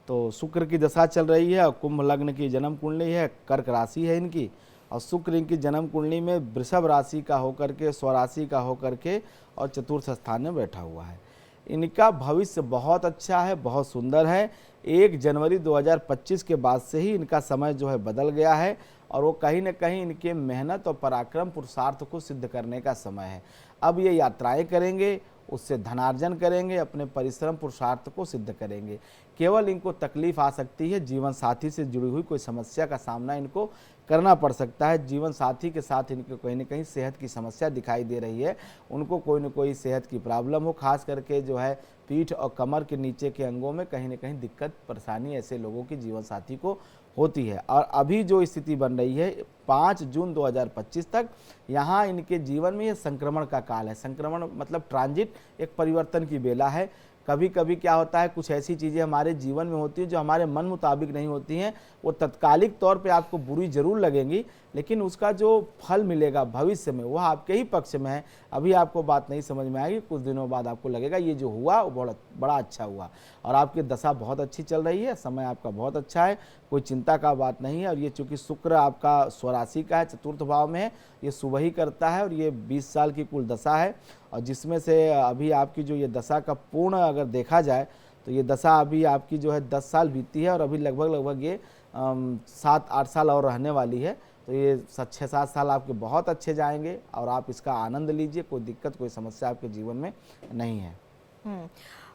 तो शुक्र की दशा चल रही है और कुंभ लग्न की जन्म कुंडली है, कर्क राशि है इनकी, और शुक्र इनकी जन्म कुंडली में वृषभ राशि का होकर के, स्वराशि का होकर के और चतुर्थ स्थान में बैठा हुआ है। इनका भविष्य बहुत अच्छा है, बहुत सुंदर है। 1 जनवरी 2025 के बाद से ही इनका समय जो है बदल गया है और वो कहीं न कहीं इनके मेहनत और पराक्रम पुरुषार्थ को सिद्ध करने का समय है। अब ये यात्राएं करेंगे, उससे धनार्जन करेंगे, अपने परिश्रम पुरुषार्थ को सिद्ध करेंगे। केवल इनको तकलीफ आ सकती है, जीवन साथी से जुड़ी हुई कोई समस्या का सामना इनको करना पड़ सकता है। जीवन साथी के साथ इनको कहीं न कहीं सेहत की समस्या दिखाई दे रही है, उनको कोई न कोई सेहत की प्रॉब्लम हो, खास करके जो है पीठ और कमर के नीचे के अंगों में कहीं न कहीं दिक्कत परेशानी ऐसे लोगों की जीवन साथी को होती है। और अभी जो स्थिति बन रही है 5 जून 2025 तक, यहाँ इनके जीवन में ये संक्रमण का काल है। संक्रमण मतलब ट्रांजिट, एक परिवर्तन की बेला है। कभी कभी क्या होता है, कुछ ऐसी चीज़ें हमारे जीवन में होती हैं जो हमारे मन मुताबिक नहीं होती हैं, वो तत्कालिक तौर पे आपको बुरी ज़रूर लगेंगी, लेकिन उसका जो फल मिलेगा भविष्य में वह आपके ही पक्ष में है। अभी आपको बात नहीं समझ में आएगी, कुछ दिनों बाद आपको लगेगा ये जो हुआ वो बड़ा अच्छा हुआ। और आपकी दशा बहुत अच्छी चल रही है, समय आपका बहुत अच्छा है, कोई चिंता का बात नहीं है। और ये चूँकि शुक्र आपका स्वराशि का है, चतुर्थ भाव में है, ये शुभ ही करता है और ये 20 साल की कुल दशा है। और जिसमें से अभी आपकी जो ये दशा का पूर्ण अगर देखा जाए तो ये दशा अभी आपकी जो है 10 साल बीती है और अभी लगभग ये 7-8 साल और रहने वाली है। तो ये 6-7 साल आपके बहुत अच्छे जाएंगे और आप इसका आनंद लीजिए, कोई दिक्कत कोई समस्या आपके जीवन में नहीं है।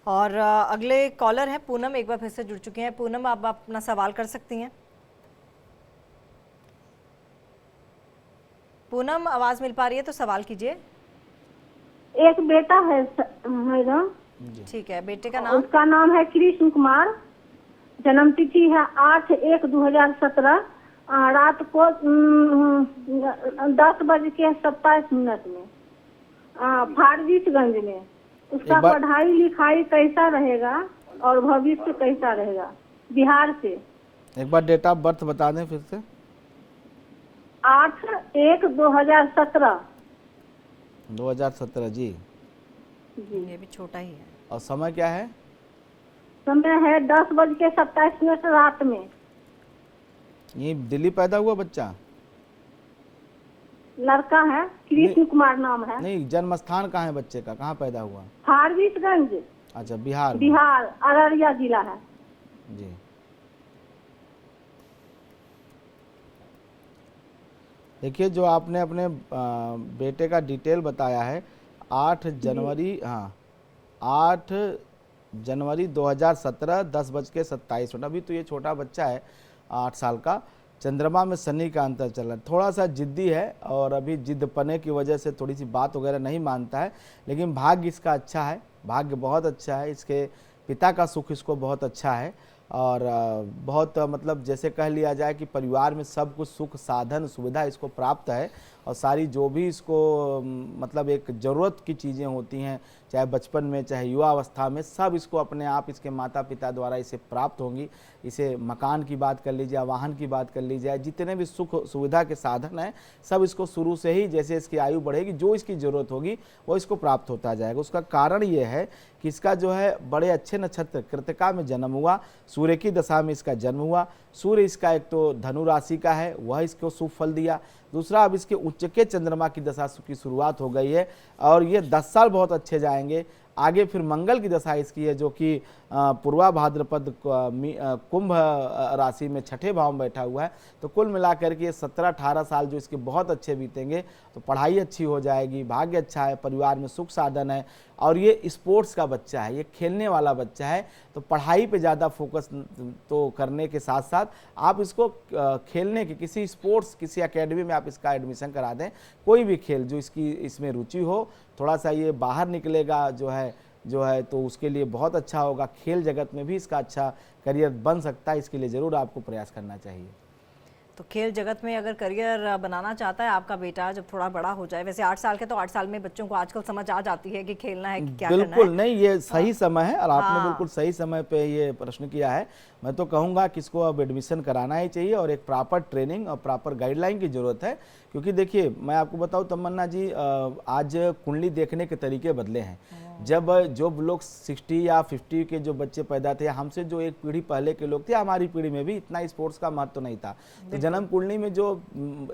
और अगले कॉलर हैं पूनम, एक बार फिर से जुड़ चुके हैं। पूनम, आप अपना सवाल कर सकती हैं। पूनम, आवाज मिल पा रही है तो सवाल कीजिए। एक बेटा है मैडम। ठीक है, बेटे का नाम? उसका नाम है कृष्ण कुमार। जन्म तिथि है 8/1/2017, रात को 10:27 में, फारबिसगंज में। उसका पढ़ाई लिखाई कैसा रहेगा और भविष्य कैसा रहेगा? बिहार से। एक बार डेट ऑफ बर्थ बता दें फिर से। 8/1/2017। 2017 जी। ये भी छोटा ही है। और समय क्या है? समय है 10:27 रात में। ये दिल्ली पैदा हुआ बच्चा? लड़का है, कृष्ण कुमार नाम है। नहीं, जन्म स्थान कहाँ है बच्चे का, कहाँ पैदा हुआ? फारबिसगंज। अच्छा, बिहार। बिहार, अररिया जिला है जी। देखिए, जो आपने अपने बेटे का डिटेल बताया है, 8 जनवरी, हाँ 8 जनवरी 2017, 10:27। अभी तो ये छोटा बच्चा है, 8 साल का। चंद्रमा में शनि का अंतर चल रहा है, थोड़ा सा जिद्दी है और अभी जिद्दपने की वजह से थोड़ी सी बात वगैरह नहीं मानता है, लेकिन भाग्य इसका अच्छा है, भाग्य बहुत अच्छा है, इसके पिता का सुख इसको बहुत अच्छा है और बहुत मतलब जैसे कह लिया जाए कि परिवार में सब कुछ सुख साधन सुविधा इसको प्राप्त है और सारी जो भी इसको मतलब एक ज़रूरत की चीज़ें होती हैं, चाहे बचपन में चाहे युवा अवस्था में, सब इसको अपने आप इसके माता पिता द्वारा इसे प्राप्त होंगी। इसे मकान की बात कर लीजिए, वाहन की बात कर लीजिए, जितने भी सुख सुविधा के साधन हैं सब इसको शुरू से ही जैसे इसकी आयु बढ़ेगी जो इसकी ज़रूरत होगी वो इसको प्राप्त होता जाएगा। उसका कारण ये है कि इसका जो है बड़े अच्छे नक्षत्र कृतिका में जन्म हुआ, सूर्य की दशा में इसका जन्म हुआ। सूर्य इसका एक तो धनु राशि का है, वह इसको शुभ फल दिया। दूसरा, अब इसके उच्च के चंद्रमा की दशा की शुरुआत हो गई है और ये 10 साल बहुत अच्छे जाएंगे। आगे फिर मंगल की दशा इसकी है जो कि पूर्वा भाद्रपद कुंभ राशि में छठे भाव में बैठा हुआ है। तो कुल मिलाकर के 17-18 साल जो इसके बहुत अच्छे बीतेंगे। तो पढ़ाई अच्छी हो जाएगी, भाग्य अच्छा है, परिवार में सुख साधन है और ये स्पोर्ट्स का बच्चा है, ये खेलने वाला बच्चा है। तो पढ़ाई पे ज़्यादा फोकस तो करने के साथ साथ आप इसको खेलने के किसी स्पोर्ट्स किसी एकेडमी में आप इसका एडमिशन करा दें। कोई भी खेल जो इसकी इसमें रुचि हो, थोड़ा सा ये बाहर निकलेगा जो है तो उसके लिए बहुत अच्छा होगा। खेल जगत में भी इसका अच्छा करियर बन सकता है, इसके लिए ज़रूर आपको प्रयास करना चाहिए। तो खेल जगत में अगर करियर बनाना चाहता है आपका बेटा जब थोड़ा बड़ा हो जाए, वैसे 8 साल के तो 8 साल में बच्चों को आजकल समझ आ जाती है कि खेलना है कि क्या करना है। बिल्कुल नहीं, ये सही समय है और आपने बिल्कुल सही समय पे ये प्रश्न किया है। मैं तो कहूँगा कि इसको अब एडमिशन कराना ही चाहिए और एक प्रॉपर ट्रेनिंग और प्रॉपर गाइडलाइन की ज़रूरत है। क्योंकि देखिए मैं आपको बताऊँ तमन्ना जी, आज कुंडली देखने के तरीके बदले हैं। जब जो लोग 60 या 50 के जो बच्चे पैदा थे, हमसे जो एक पीढ़ी पहले के लोग थे, हमारी पीढ़ी में भी इतना स्पोर्ट्स का महत्व नहीं था। तो जन्म कुंडली में जो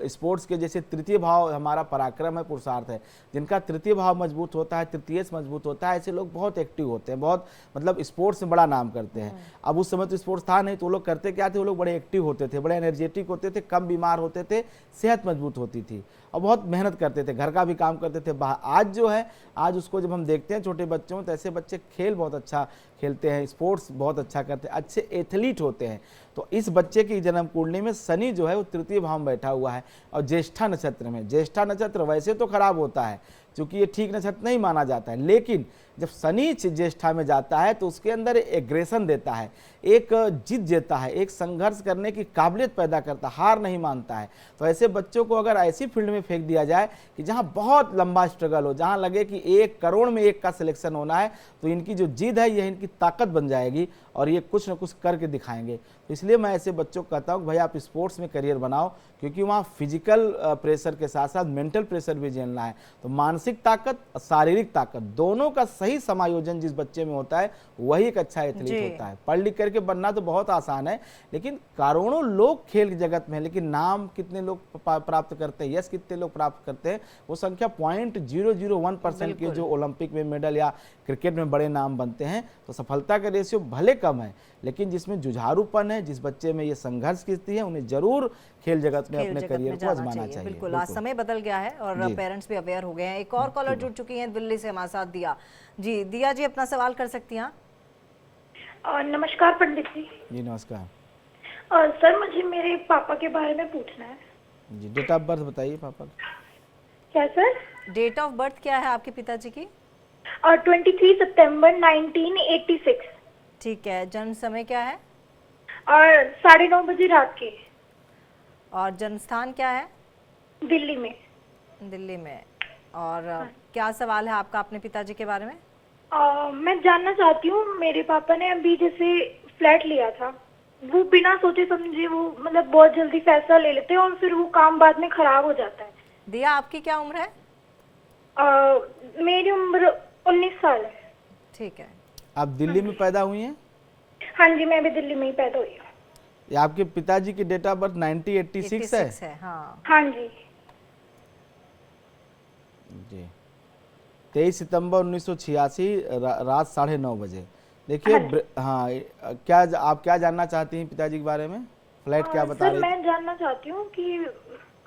स्पोर्ट्स के जैसे तृतीय भाव हमारा पराक्रम है, पुरुषार्थ है, जिनका तृतीय भाव मजबूत होता है, तृतीय मजबूत होता है, ऐसे लोग बहुत एक्टिव होते हैं, बहुत मतलब स्पोर्ट्स में बड़ा नाम करते हैं। अब उस समय तो स्पोर्ट्स था नहीं, तो वो लोग करते क्या थे, वो लोग बड़े एक्टिव होते थे, बड़े एनर्जेटिक होते थे, कम बीमार होते थे, सेहत मजबूत होती थी और बहुत मेहनत करते थे, घर का भी काम करते थे। आज जो है, आज उसको जब हम देखते हैं छोटे बच्चों, तो ऐसे बच्चे खेल बहुत अच्छा खेलते हैं, स्पोर्ट्स बहुत अच्छा करते हैं, अच्छे एथलीट होते हैं। तो इस बच्चे की जन्म कुंडली में शनि जो है वो तृतीय भाव में बैठा हुआ है और ज्येष्ठा नक्षत्र में। ज्येष्ठा नक्षत्र वैसे तो खराब होता है क्योंकि ये ठीक नक्षत्र नहीं माना जाता है, लेकिन जब शनि ज्येष्ठा में जाता है तो उसके अंदर एग्रेशन देता है, एक जिद देता है, एक संघर्ष करने की काबिलियत पैदा करता है, हार नहीं मानता है। तो ऐसे बच्चों को अगर ऐसी फील्ड में फेंक दिया जाए कि जहां बहुत लंबा स्ट्रगल हो, जहां लगे कि 1 करोड़ में 1 का सिलेक्शन होना है, तो इनकी जो जिद है यह इनकी ताकत बन जाएगी और ये कुछ न कुछ करके दिखाएंगे। तो इसलिए मैं ऐसे बच्चों को कहता हूँ भाई आप स्पोर्ट्स में करियर बनाओ, क्योंकि वहाँ फिजिकल प्रेशर के साथ साथ मेंटल प्रेशर भी झेलना है। तो मानसिक ताकत और शारीरिक ताकत दोनों का सही समायोजन जिस बच्चे में होता है वही एक अच्छा एथलीट होता है। पढ़ लिख करके बनना तो बहुत आसान है, लेकिन करोड़ों लोग खेल जगत में हैं, लेकिन नाम कितने लोग प्राप्त करते हैं, यश कितने लोग प्राप्त करते हैं, वो संख्या 0.001% के जो ओलंपिक में मेडल या क्रिकेट में बड़े नाम बनते हैं। तो सफलता का रेशियो भले कम है, लेकिन जिसमें जुझारूपन है, जिस बच्चे में ये संघर्ष की स्थिति है, उन्हें जरूर खेल जगत में अपने करियर को आजमाना चाहिए। बिल्कुल, आज समय बदल गया है और पेरेंट्स भी अवेयर हो गए हैं। एक और कॉलर जुड़ चुकी हैं दिल्ली से हमारे साथ, दिया जी। दिया जी अपना सवाल कर सकती हैं। नमस्कार पंडित जी। जी नमस्कार। सर मुझे मेरे पापा के बारे में पूछना है जी। डेट ऑफ बर्थ बताइए पापा का। क्या सर? डेट ऑफ बर्थ क्या है आपके पिताजी की? 23 सितंबर 1986। ठीक है। जन्म समय क्या है? और 9:30 बजे रात के। और जन्म स्थान क्या है? दिल्ली में। दिल्ली में। और क्या सवाल है आपका अपने पिताजी के बारे में? मैं जानना चाहती हूँ, मेरे पापा ने अभी जैसे फ्लैट लिया था, वो बिना सोचे समझे वो मतलब बहुत जल्दी फैसला ले लेते हैं और फिर वो काम बाद में खराब हो जाता है। दिया आपकी क्या उम्र है? मेरी उम्र 19 साल है। ठीक है। आप दिल्ली में पैदा हुई हैं? हाँ जी, मैं भी दिल्ली में ही पैदा हुई हूँ। ये आपके पिताजी की डेट ऑफ बर्थ 1986 है? हाँ जी। जी। 23 सितंबर 1986 रात 9:30 बजे। देखिए हाँ, आप क्या जानना चाहती हैं पिताजी के बारे में? फ्लैट क्या बता रही थी? मैं जानना चाहती हूँ कि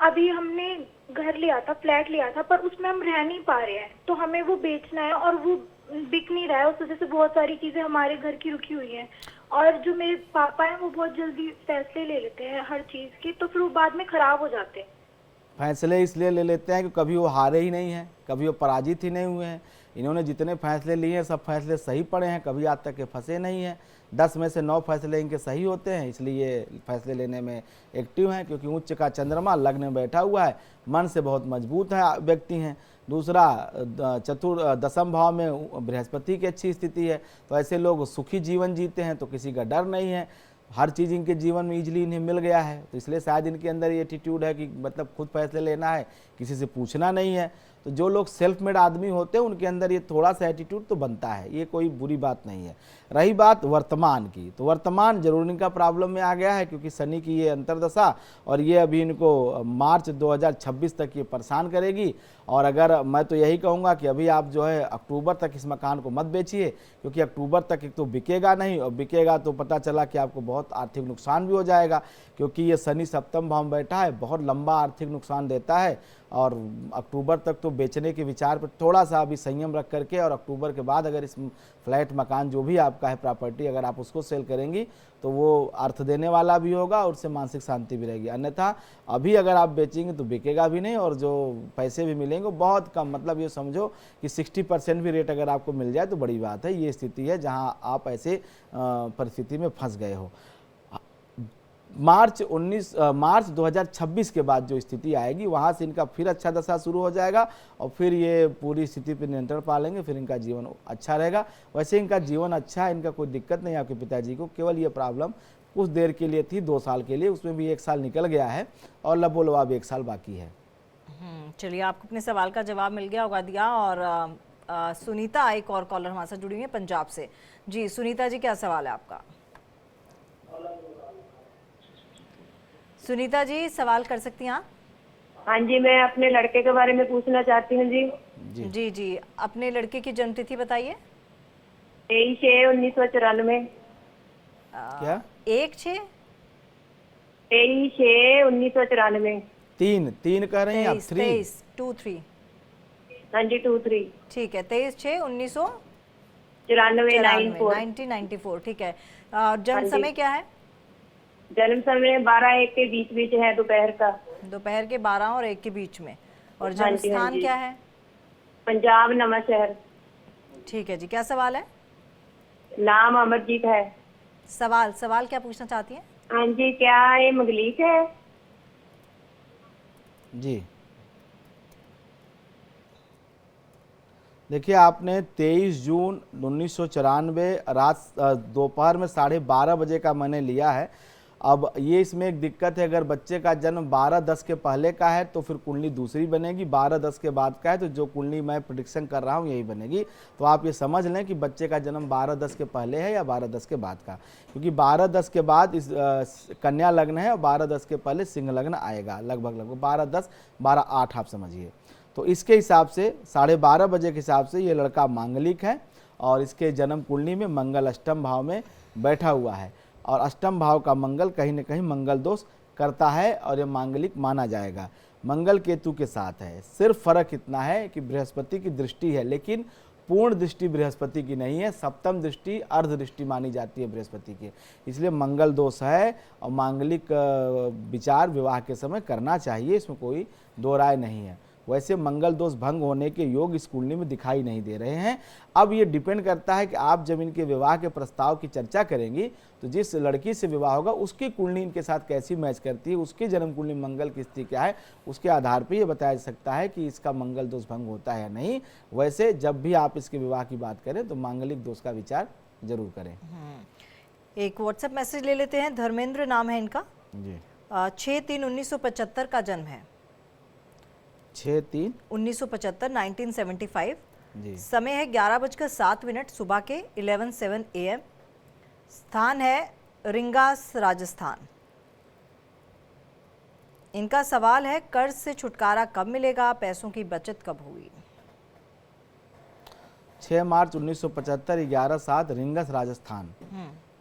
अभी हमने घर लिया था, फ्लैट लिया था, पर उसमें हम रह नहीं पा रहे हैं, तो हमें वो बेचना है और वो बिक नहीं रहा है। उस वजह से बहुत सारी चीजें हमारे घर की रुकी हुई हैं और जो मेरे पापा हैं वो बहुत जल्दी फैसले ले लेते हैं हर चीज के, तो फिर वो बाद में खराब हो जाते हैं। फैसले इसलिए ले लेते हैं कि कभी वो हारे ही नहीं हैं, कभी वो पराजित ही नहीं हुए हैं। इन्होंने जितने फैसले लिए हैं सब फैसले सही पड़े हैं, कभी आज तक के फंसे नहीं हैं। 10 में से 9 फैसले इनके सही होते हैं, इसलिए फैसले लेने में एक्टिव हैं, क्योंकि उच्च का चंद्रमा लग्न में बैठा हुआ है, मन से बहुत मजबूत है व्यक्ति हैं। दूसरा दशम भाव में बृहस्पति की अच्छी स्थिति है, तो ऐसे लोग सुखी जीवन जीते हैं, तो किसी का डर नहीं है, हर चीज़ इनके जीवन में इजली इन्हें मिल गया है। तो इसलिए शायद इनके अंदर ये एटीट्यूड है कि मतलब खुद फैसले लेना है, किसी से पूछना नहीं है। तो जो लोग सेल्फ मेड आदमी होते हैं उनके अंदर ये थोड़ा सा एटीट्यूड तो बनता है, ये कोई बुरी बात नहीं है। रही बात वर्तमान की, तो वर्तमान जरूर इनका प्रॉब्लम में आ गया है, क्योंकि शनि की ये अंतर्दशा और ये अभी इनको मार्च 2026 तक ये परेशान करेगी। और अगर मैं तो यही कहूँगा कि अभी आप जो है अक्टूबर तक इस मकान को मत बेचिए, क्योंकि अक्टूबर तक एक तो बिकेगा नहीं, और बिकेगा तो पता चला कि आपको बहुत आर्थिक नुकसान भी हो जाएगा, क्योंकि ये शनि सप्तम भाव में बैठा है, बहुत लंबा आर्थिक नुकसान देता है। और अक्टूबर तक तो बेचने के विचार पर थोड़ा सा अभी संयम रख करके, और अक्टूबर के बाद अगर इस फ्लैट मकान जो भी आपका है प्रॉपर्टी, अगर आप उसको सेल करेंगी तो वो अर्थ देने वाला भी होगा और उससे मानसिक शांति भी रहेगी। अन्यथा अभी अगर आप बेचेंगे तो बिकेगा भी नहीं, और जो पैसे भी मिलेंगे बहुत कम, मतलब ये समझो कि 60% भी रेट अगर आपको मिल जाए तो बड़ी बात है। ये स्थिति है जहाँ आप ऐसे परिस्थिति में फंस गए हो। मार्च 2026 के बाद जो स्थिति आएगी वहाँ से इनका फिर अच्छा दशा शुरू हो जाएगा, और फिर ये पूरी स्थिति पर नियंत्रण पा लेंगे, फिर इनका जीवन अच्छा रहेगा। वैसे इनका जीवन अच्छा है, इनका कोई दिक्कत नहीं है आपके पिताजी को, केवल ये प्रॉब्लम कुछ देर के लिए थी, 2 साल के लिए, उसमें भी 1 साल निकल गया है और लबोलवाब 1 साल बाकी है। चलिए, आपको अपने सवाल का जवाब मिल गया होगा दिया। और सुनीता एक और कॉलर हमारे साथ जुड़ी हुई है पंजाब से। जी सुनीता जी, क्या सवाल है आपका? सुनीता जी सवाल कर सकती हैं आप? हाँ जी, मैं अपने लड़के के बारे में पूछना चाहती हूँ जी। जी जी, अपने लड़के की जन्मतिथि बताइए। 23/6/1994। क्या? 1/6? 23/6/1994। 3 कह रहे हैं आप? 23 23। हाँ जी, 23। ठीक है, 23/6/1994। 1994। ठीक है। जन्म समय क्या है? जन्म समय 12-1 के बीच है, दोपहर का। दोपहर के 12 और 1 के बीच में। और जन्म स्थान क्या है? पंजाब, नवा शहर। ठीक है जी, क्या सवाल है? नाम अमरजीत है। सवाल क्या पूछना चाहती हैं? हाँ जी, क्या ये मंगलीक है? जी देखिए, आपने 23 जून 1994 रात दोपहर में 12:30 बजे का मैंने लिया है। अब ये इसमें एक दिक्कत है, अगर बच्चे का जन्म 12-10 के पहले का है तो फिर कुंडली दूसरी बनेगी, 12-10 के बाद का है तो जो कुंडली मैं प्रेडिक्शन कर रहा हूँ यही बनेगी। तो आप ये समझ लें कि बच्चे का जन्म 12-10 के पहले है या 12-10 के बाद का, क्योंकि 12-10 के बाद इस कन्या लग्न है और 12-10 के पहले सिंह लग्न आएगा, लगभग 12-10 12-8 आप समझिए। तो इसके हिसाब से 12:30 बजे के हिसाब से ये लड़का मांगलिक है, और इसके जन्म कुंडली में मंगल अष्टम भाव में बैठा हुआ है, और अष्टम भाव का मंगल कहीं न कहीं मंगल दोष करता है, और ये मांगलिक माना जाएगा। मंगल केतु के साथ है, सिर्फ फर्क इतना है कि बृहस्पति की दृष्टि है, लेकिन पूर्ण दृष्टि बृहस्पति की नहीं है, सप्तम दृष्टि अर्ध दृष्टि मानी जाती है बृहस्पति की, इसलिए मंगल दोष है। और मांगलिक विचार विवाह के समय करना चाहिए, इसमें कोई दो राय नहीं है। वैसे मंगल दोष भंग होने के योग इस कुंडली में दिखाई नहीं दे रहे हैं। अब ये डिपेंड करता है कि आप जब इनके विवाह के प्रस्ताव की चर्चा करेंगी तो जिस लड़की से विवाह होगा उसकी कुंडली इनके साथ कैसी मैच करती है, उसकी जन्म कुंडली मंगल की स्थिति क्या है, उसके आधार पर यह बताया जा सकता है कि इसका मंगल दोष भंग होता है या नहीं। वैसे जब भी आप इसके विवाह की बात करें तो मांगलिक दोष का विचार जरूर करें। एक व्हाट्सएप मैसेज ले लेते हैं। धर्मेंद्र नाम है इनका जी। 6/3/1975 का जन्म है। 6/3/1975 1975। जी। समय है 11:07 सुबह के 11:07 AM। स्थान है रिंगास, राजस्थान। इनका सवाल है कर्ज से छुटकारा कब मिलेगा, पैसों की बचत कब होगी? 6 मार्च 1975 11/7 रिंगस, राजस्थान।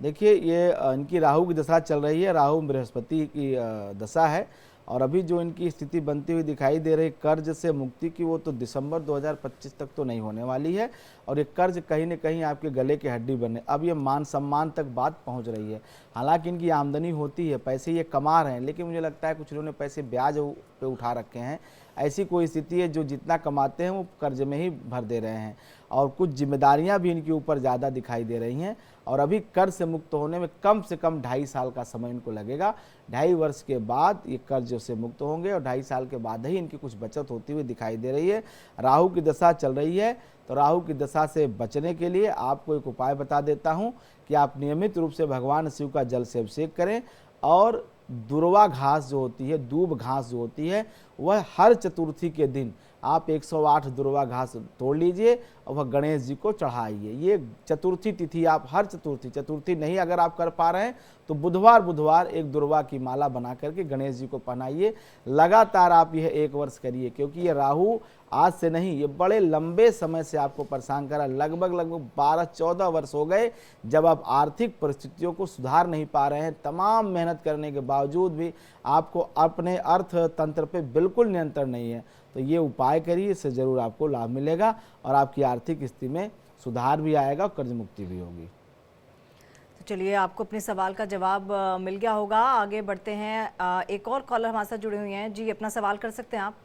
देखिए, ये इनकी राहु की दशा चल रही है, राहु बृहस्पति की दशा है, और अभी जो इनकी स्थिति बनती हुई दिखाई दे रही कर्ज से मुक्ति की, वो तो दिसंबर 2025 तक तो नहीं होने वाली है। और ये कर्ज कहीं न कहीं आपके गले की हड्डी बने, अब ये मान सम्मान तक बात पहुंच रही है। हालांकि इनकी आमदनी होती है, पैसे ये कमा रहे हैं, लेकिन मुझे लगता है कुछ लोगों ने पैसे ब्याज पे उठा रखे हैं। ऐसी कोई स्थिति है जो जितना कमाते हैं वो कर्ज में ही भर दे रहे हैं, और कुछ जिम्मेदारियां भी इनके ऊपर ज़्यादा दिखाई दे रही हैं। और अभी कर्ज से मुक्त होने में कम से कम 2.5 साल का समय इनको लगेगा। 2.5 वर्ष के बाद ये कर्ज से मुक्त होंगे और 2.5 साल के बाद ही इनकी कुछ बचत होती हुई दिखाई दे रही है। राहु की दशा चल रही है, तो राहु की दशा से बचने के लिए आपको एक उपाय बता देता हूँ कि आप नियमित रूप से भगवान शिव का जल से अभिषेक करें, और दुर्वा घास जो होती है, दूब घास जो होती है, वह हर चतुर्थी के दिन आप 108 दुर्वा घास तोड़ लीजिए और वह गणेश जी को चढ़ाइए। ये चतुर्थी तिथि आप हर चतुर्थी नहीं अगर आप कर पा रहे हैं तो बुधवार एक दुर्वा की माला बना करके गणेश जी को पहनाइए। लगातार आप यह 1 वर्ष करिए, क्योंकि ये राहु आज से नहीं, ये बड़े लंबे समय से आपको परेशान करा। लगभग 12-14 वर्ष हो गए जब आप आर्थिक परिस्थितियों को सुधार नहीं पा रहे हैं। तमाम मेहनत करने के बावजूद भी आपको अपने अर्थतंत्र पे बिल्कुल नियंत्रण नहीं है। तो ये उपाय करिए, इससे ज़रूर आपको लाभ मिलेगा और आपकी आर्थिक स्थिति में सुधार भी आएगा और कर्ज मुक्ति भी होगी। तो चलिए, आपको अपने सवाल का जवाब मिल गया होगा। आगे बढ़ते हैं, एक और कॉलर हमारे साथ जुड़े हुए हैं। जी, अपना सवाल कर सकते हैं आप।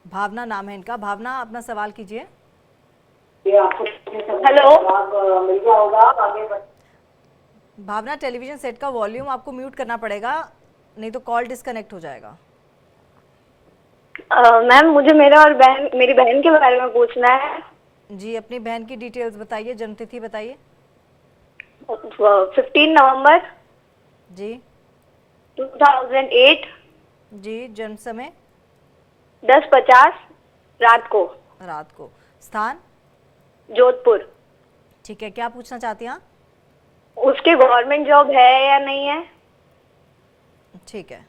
भावना नाम है इनका। भावना, अपना सवाल कीजिए। हेलो, मिल गया होगा। भावना, टेलीविजन सेट का वॉल्यूम आपको म्यूट करना पड़ेगा, नहीं तो कॉल डिस्कनेक्ट हो जाएगा। मैम, मुझे मेरी बहन के बारे में पूछना है। जी, अपनी बहन की डिटेल्स बताइए, जन्मतिथि बताइए। 15 नवंबर जी 2008। जी, जन्म समय 10:50 रात को। स्थान जोधपुर। ठीक है, क्या पूछना चाहती हैं आप? उसके गवर्नमेंट जॉब है या नहीं है? ठीक है।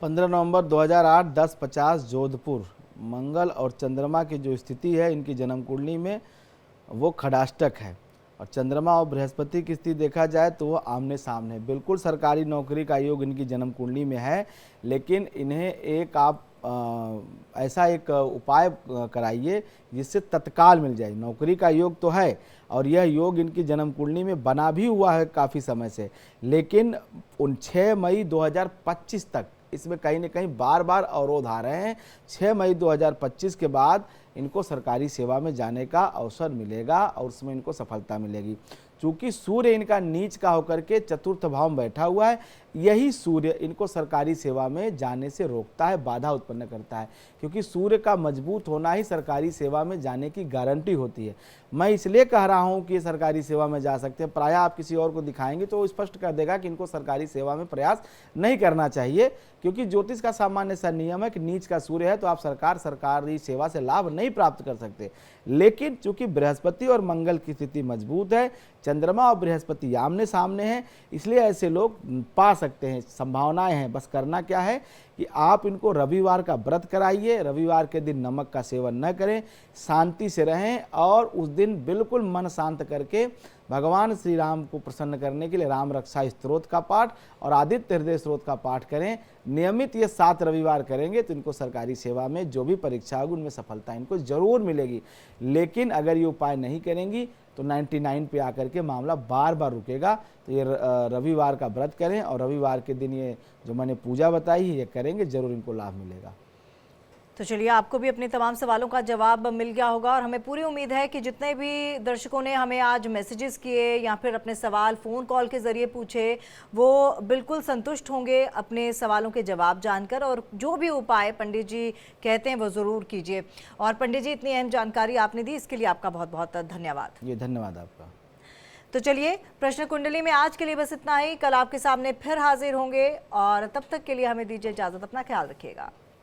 15 नवंबर 2008 10:50 जोधपुर। मंगल और चंद्रमा की जो स्थिति है इनकी जन्म कुंडली में वो खडाष्टक है, और चंद्रमा और बृहस्पति की स्थिति देखा जाए तो वो आमने सामने। बिल्कुल सरकारी नौकरी का योग इनकी जन्म कुंडली में है, लेकिन इन्हें एक आप ऐसा एक उपाय कराइए जिससे तत्काल मिल जाए। नौकरी का योग तो है और यह योग इनकी जन्म कुंडली में बना भी हुआ है काफ़ी समय से, लेकिन 6 मई 2025 तक इसमें कहीं न कहीं बार बार अवरोध आ रहे हैं। 6 मई 2025 के बाद इनको सरकारी सेवा में जाने का अवसर मिलेगा और उसमें इनको सफलता मिलेगी। चूँकि सूर्य इनका नीच का होकर के चतुर्थ भाव में बैठा हुआ है, यही सूर्य इनको सरकारी सेवा में जाने से रोकता है, बाधा उत्पन्न करता है, क्योंकि सूर्य का मजबूत होना ही सरकारी सेवा में जाने की गारंटी होती है। मैं इसलिए कह रहा हूं कि सरकारी सेवा में जा सकते हैं। प्राय आप किसी और को दिखाएंगे तो वो स्पष्ट कर देगा कि इनको सरकारी सेवा में प्रयास नहीं करना चाहिए, क्योंकि ज्योतिष का सामान्य सा नियम है कि नीच का सूर्य है तो आप सरकारी सेवा से लाभ नहीं प्राप्त कर सकते। लेकिन चूंकि बृहस्पति और मंगल की स्थिति मजबूत है, चंद्रमा और बृहस्पति आमने सामने हैं, इसलिए ऐसे लोग पा सकते हैं, संभावनाएं हैं। बस करना क्या है कि आप इनको रविवार का व्रत कराइए। रविवार के दिन नमक का सेवन न करें, शांति से रहें और उस दिन बिल्कुल मन शांत करके भगवान श्री राम को प्रसन्न करने के लिए राम रक्षा स्तोत्र का पाठ और आदित्य हृदय स्तोत्र का पाठ करें। नियमित ये 7 रविवार करेंगे तो इनको सरकारी सेवा में जो भी परीक्षा होगी उनमें सफलता इनको जरूर मिलेगी। लेकिन अगर ये उपाय नहीं करेंगी तो 99 पे आकर के मामला बार बार रुकेगा। तो ये रविवार का व्रत करें और रविवार के दिन ये जो मैंने पूजा बताई है ये करेंगे, जरूर इनको लाभ मिलेगा। तो चलिए, आपको भी अपने तमाम सवालों का जवाब मिल गया होगा और हमें पूरी उम्मीद है कि जितने भी दर्शकों ने हमें आज मैसेजेस किए या फिर अपने सवाल फ़ोन कॉल के ज़रिए पूछे, वो बिल्कुल संतुष्ट होंगे अपने सवालों के जवाब जानकर, और जो भी उपाय पंडित जी कहते हैं वो ज़रूर कीजिए। और पंडित जी, इतनी अहम जानकारी आपने दी, इसके लिए आपका बहुत बहुत धन्यवाद। ये धन्यवाद आपका। तो चलिए, प्रश्न कुंडली में आज के लिए बस इतना ही। कल आपके सामने फिर हाजिर होंगे और तब तक के लिए हमें दीजिए इजाज़त। अपना ख्याल रखिएगा।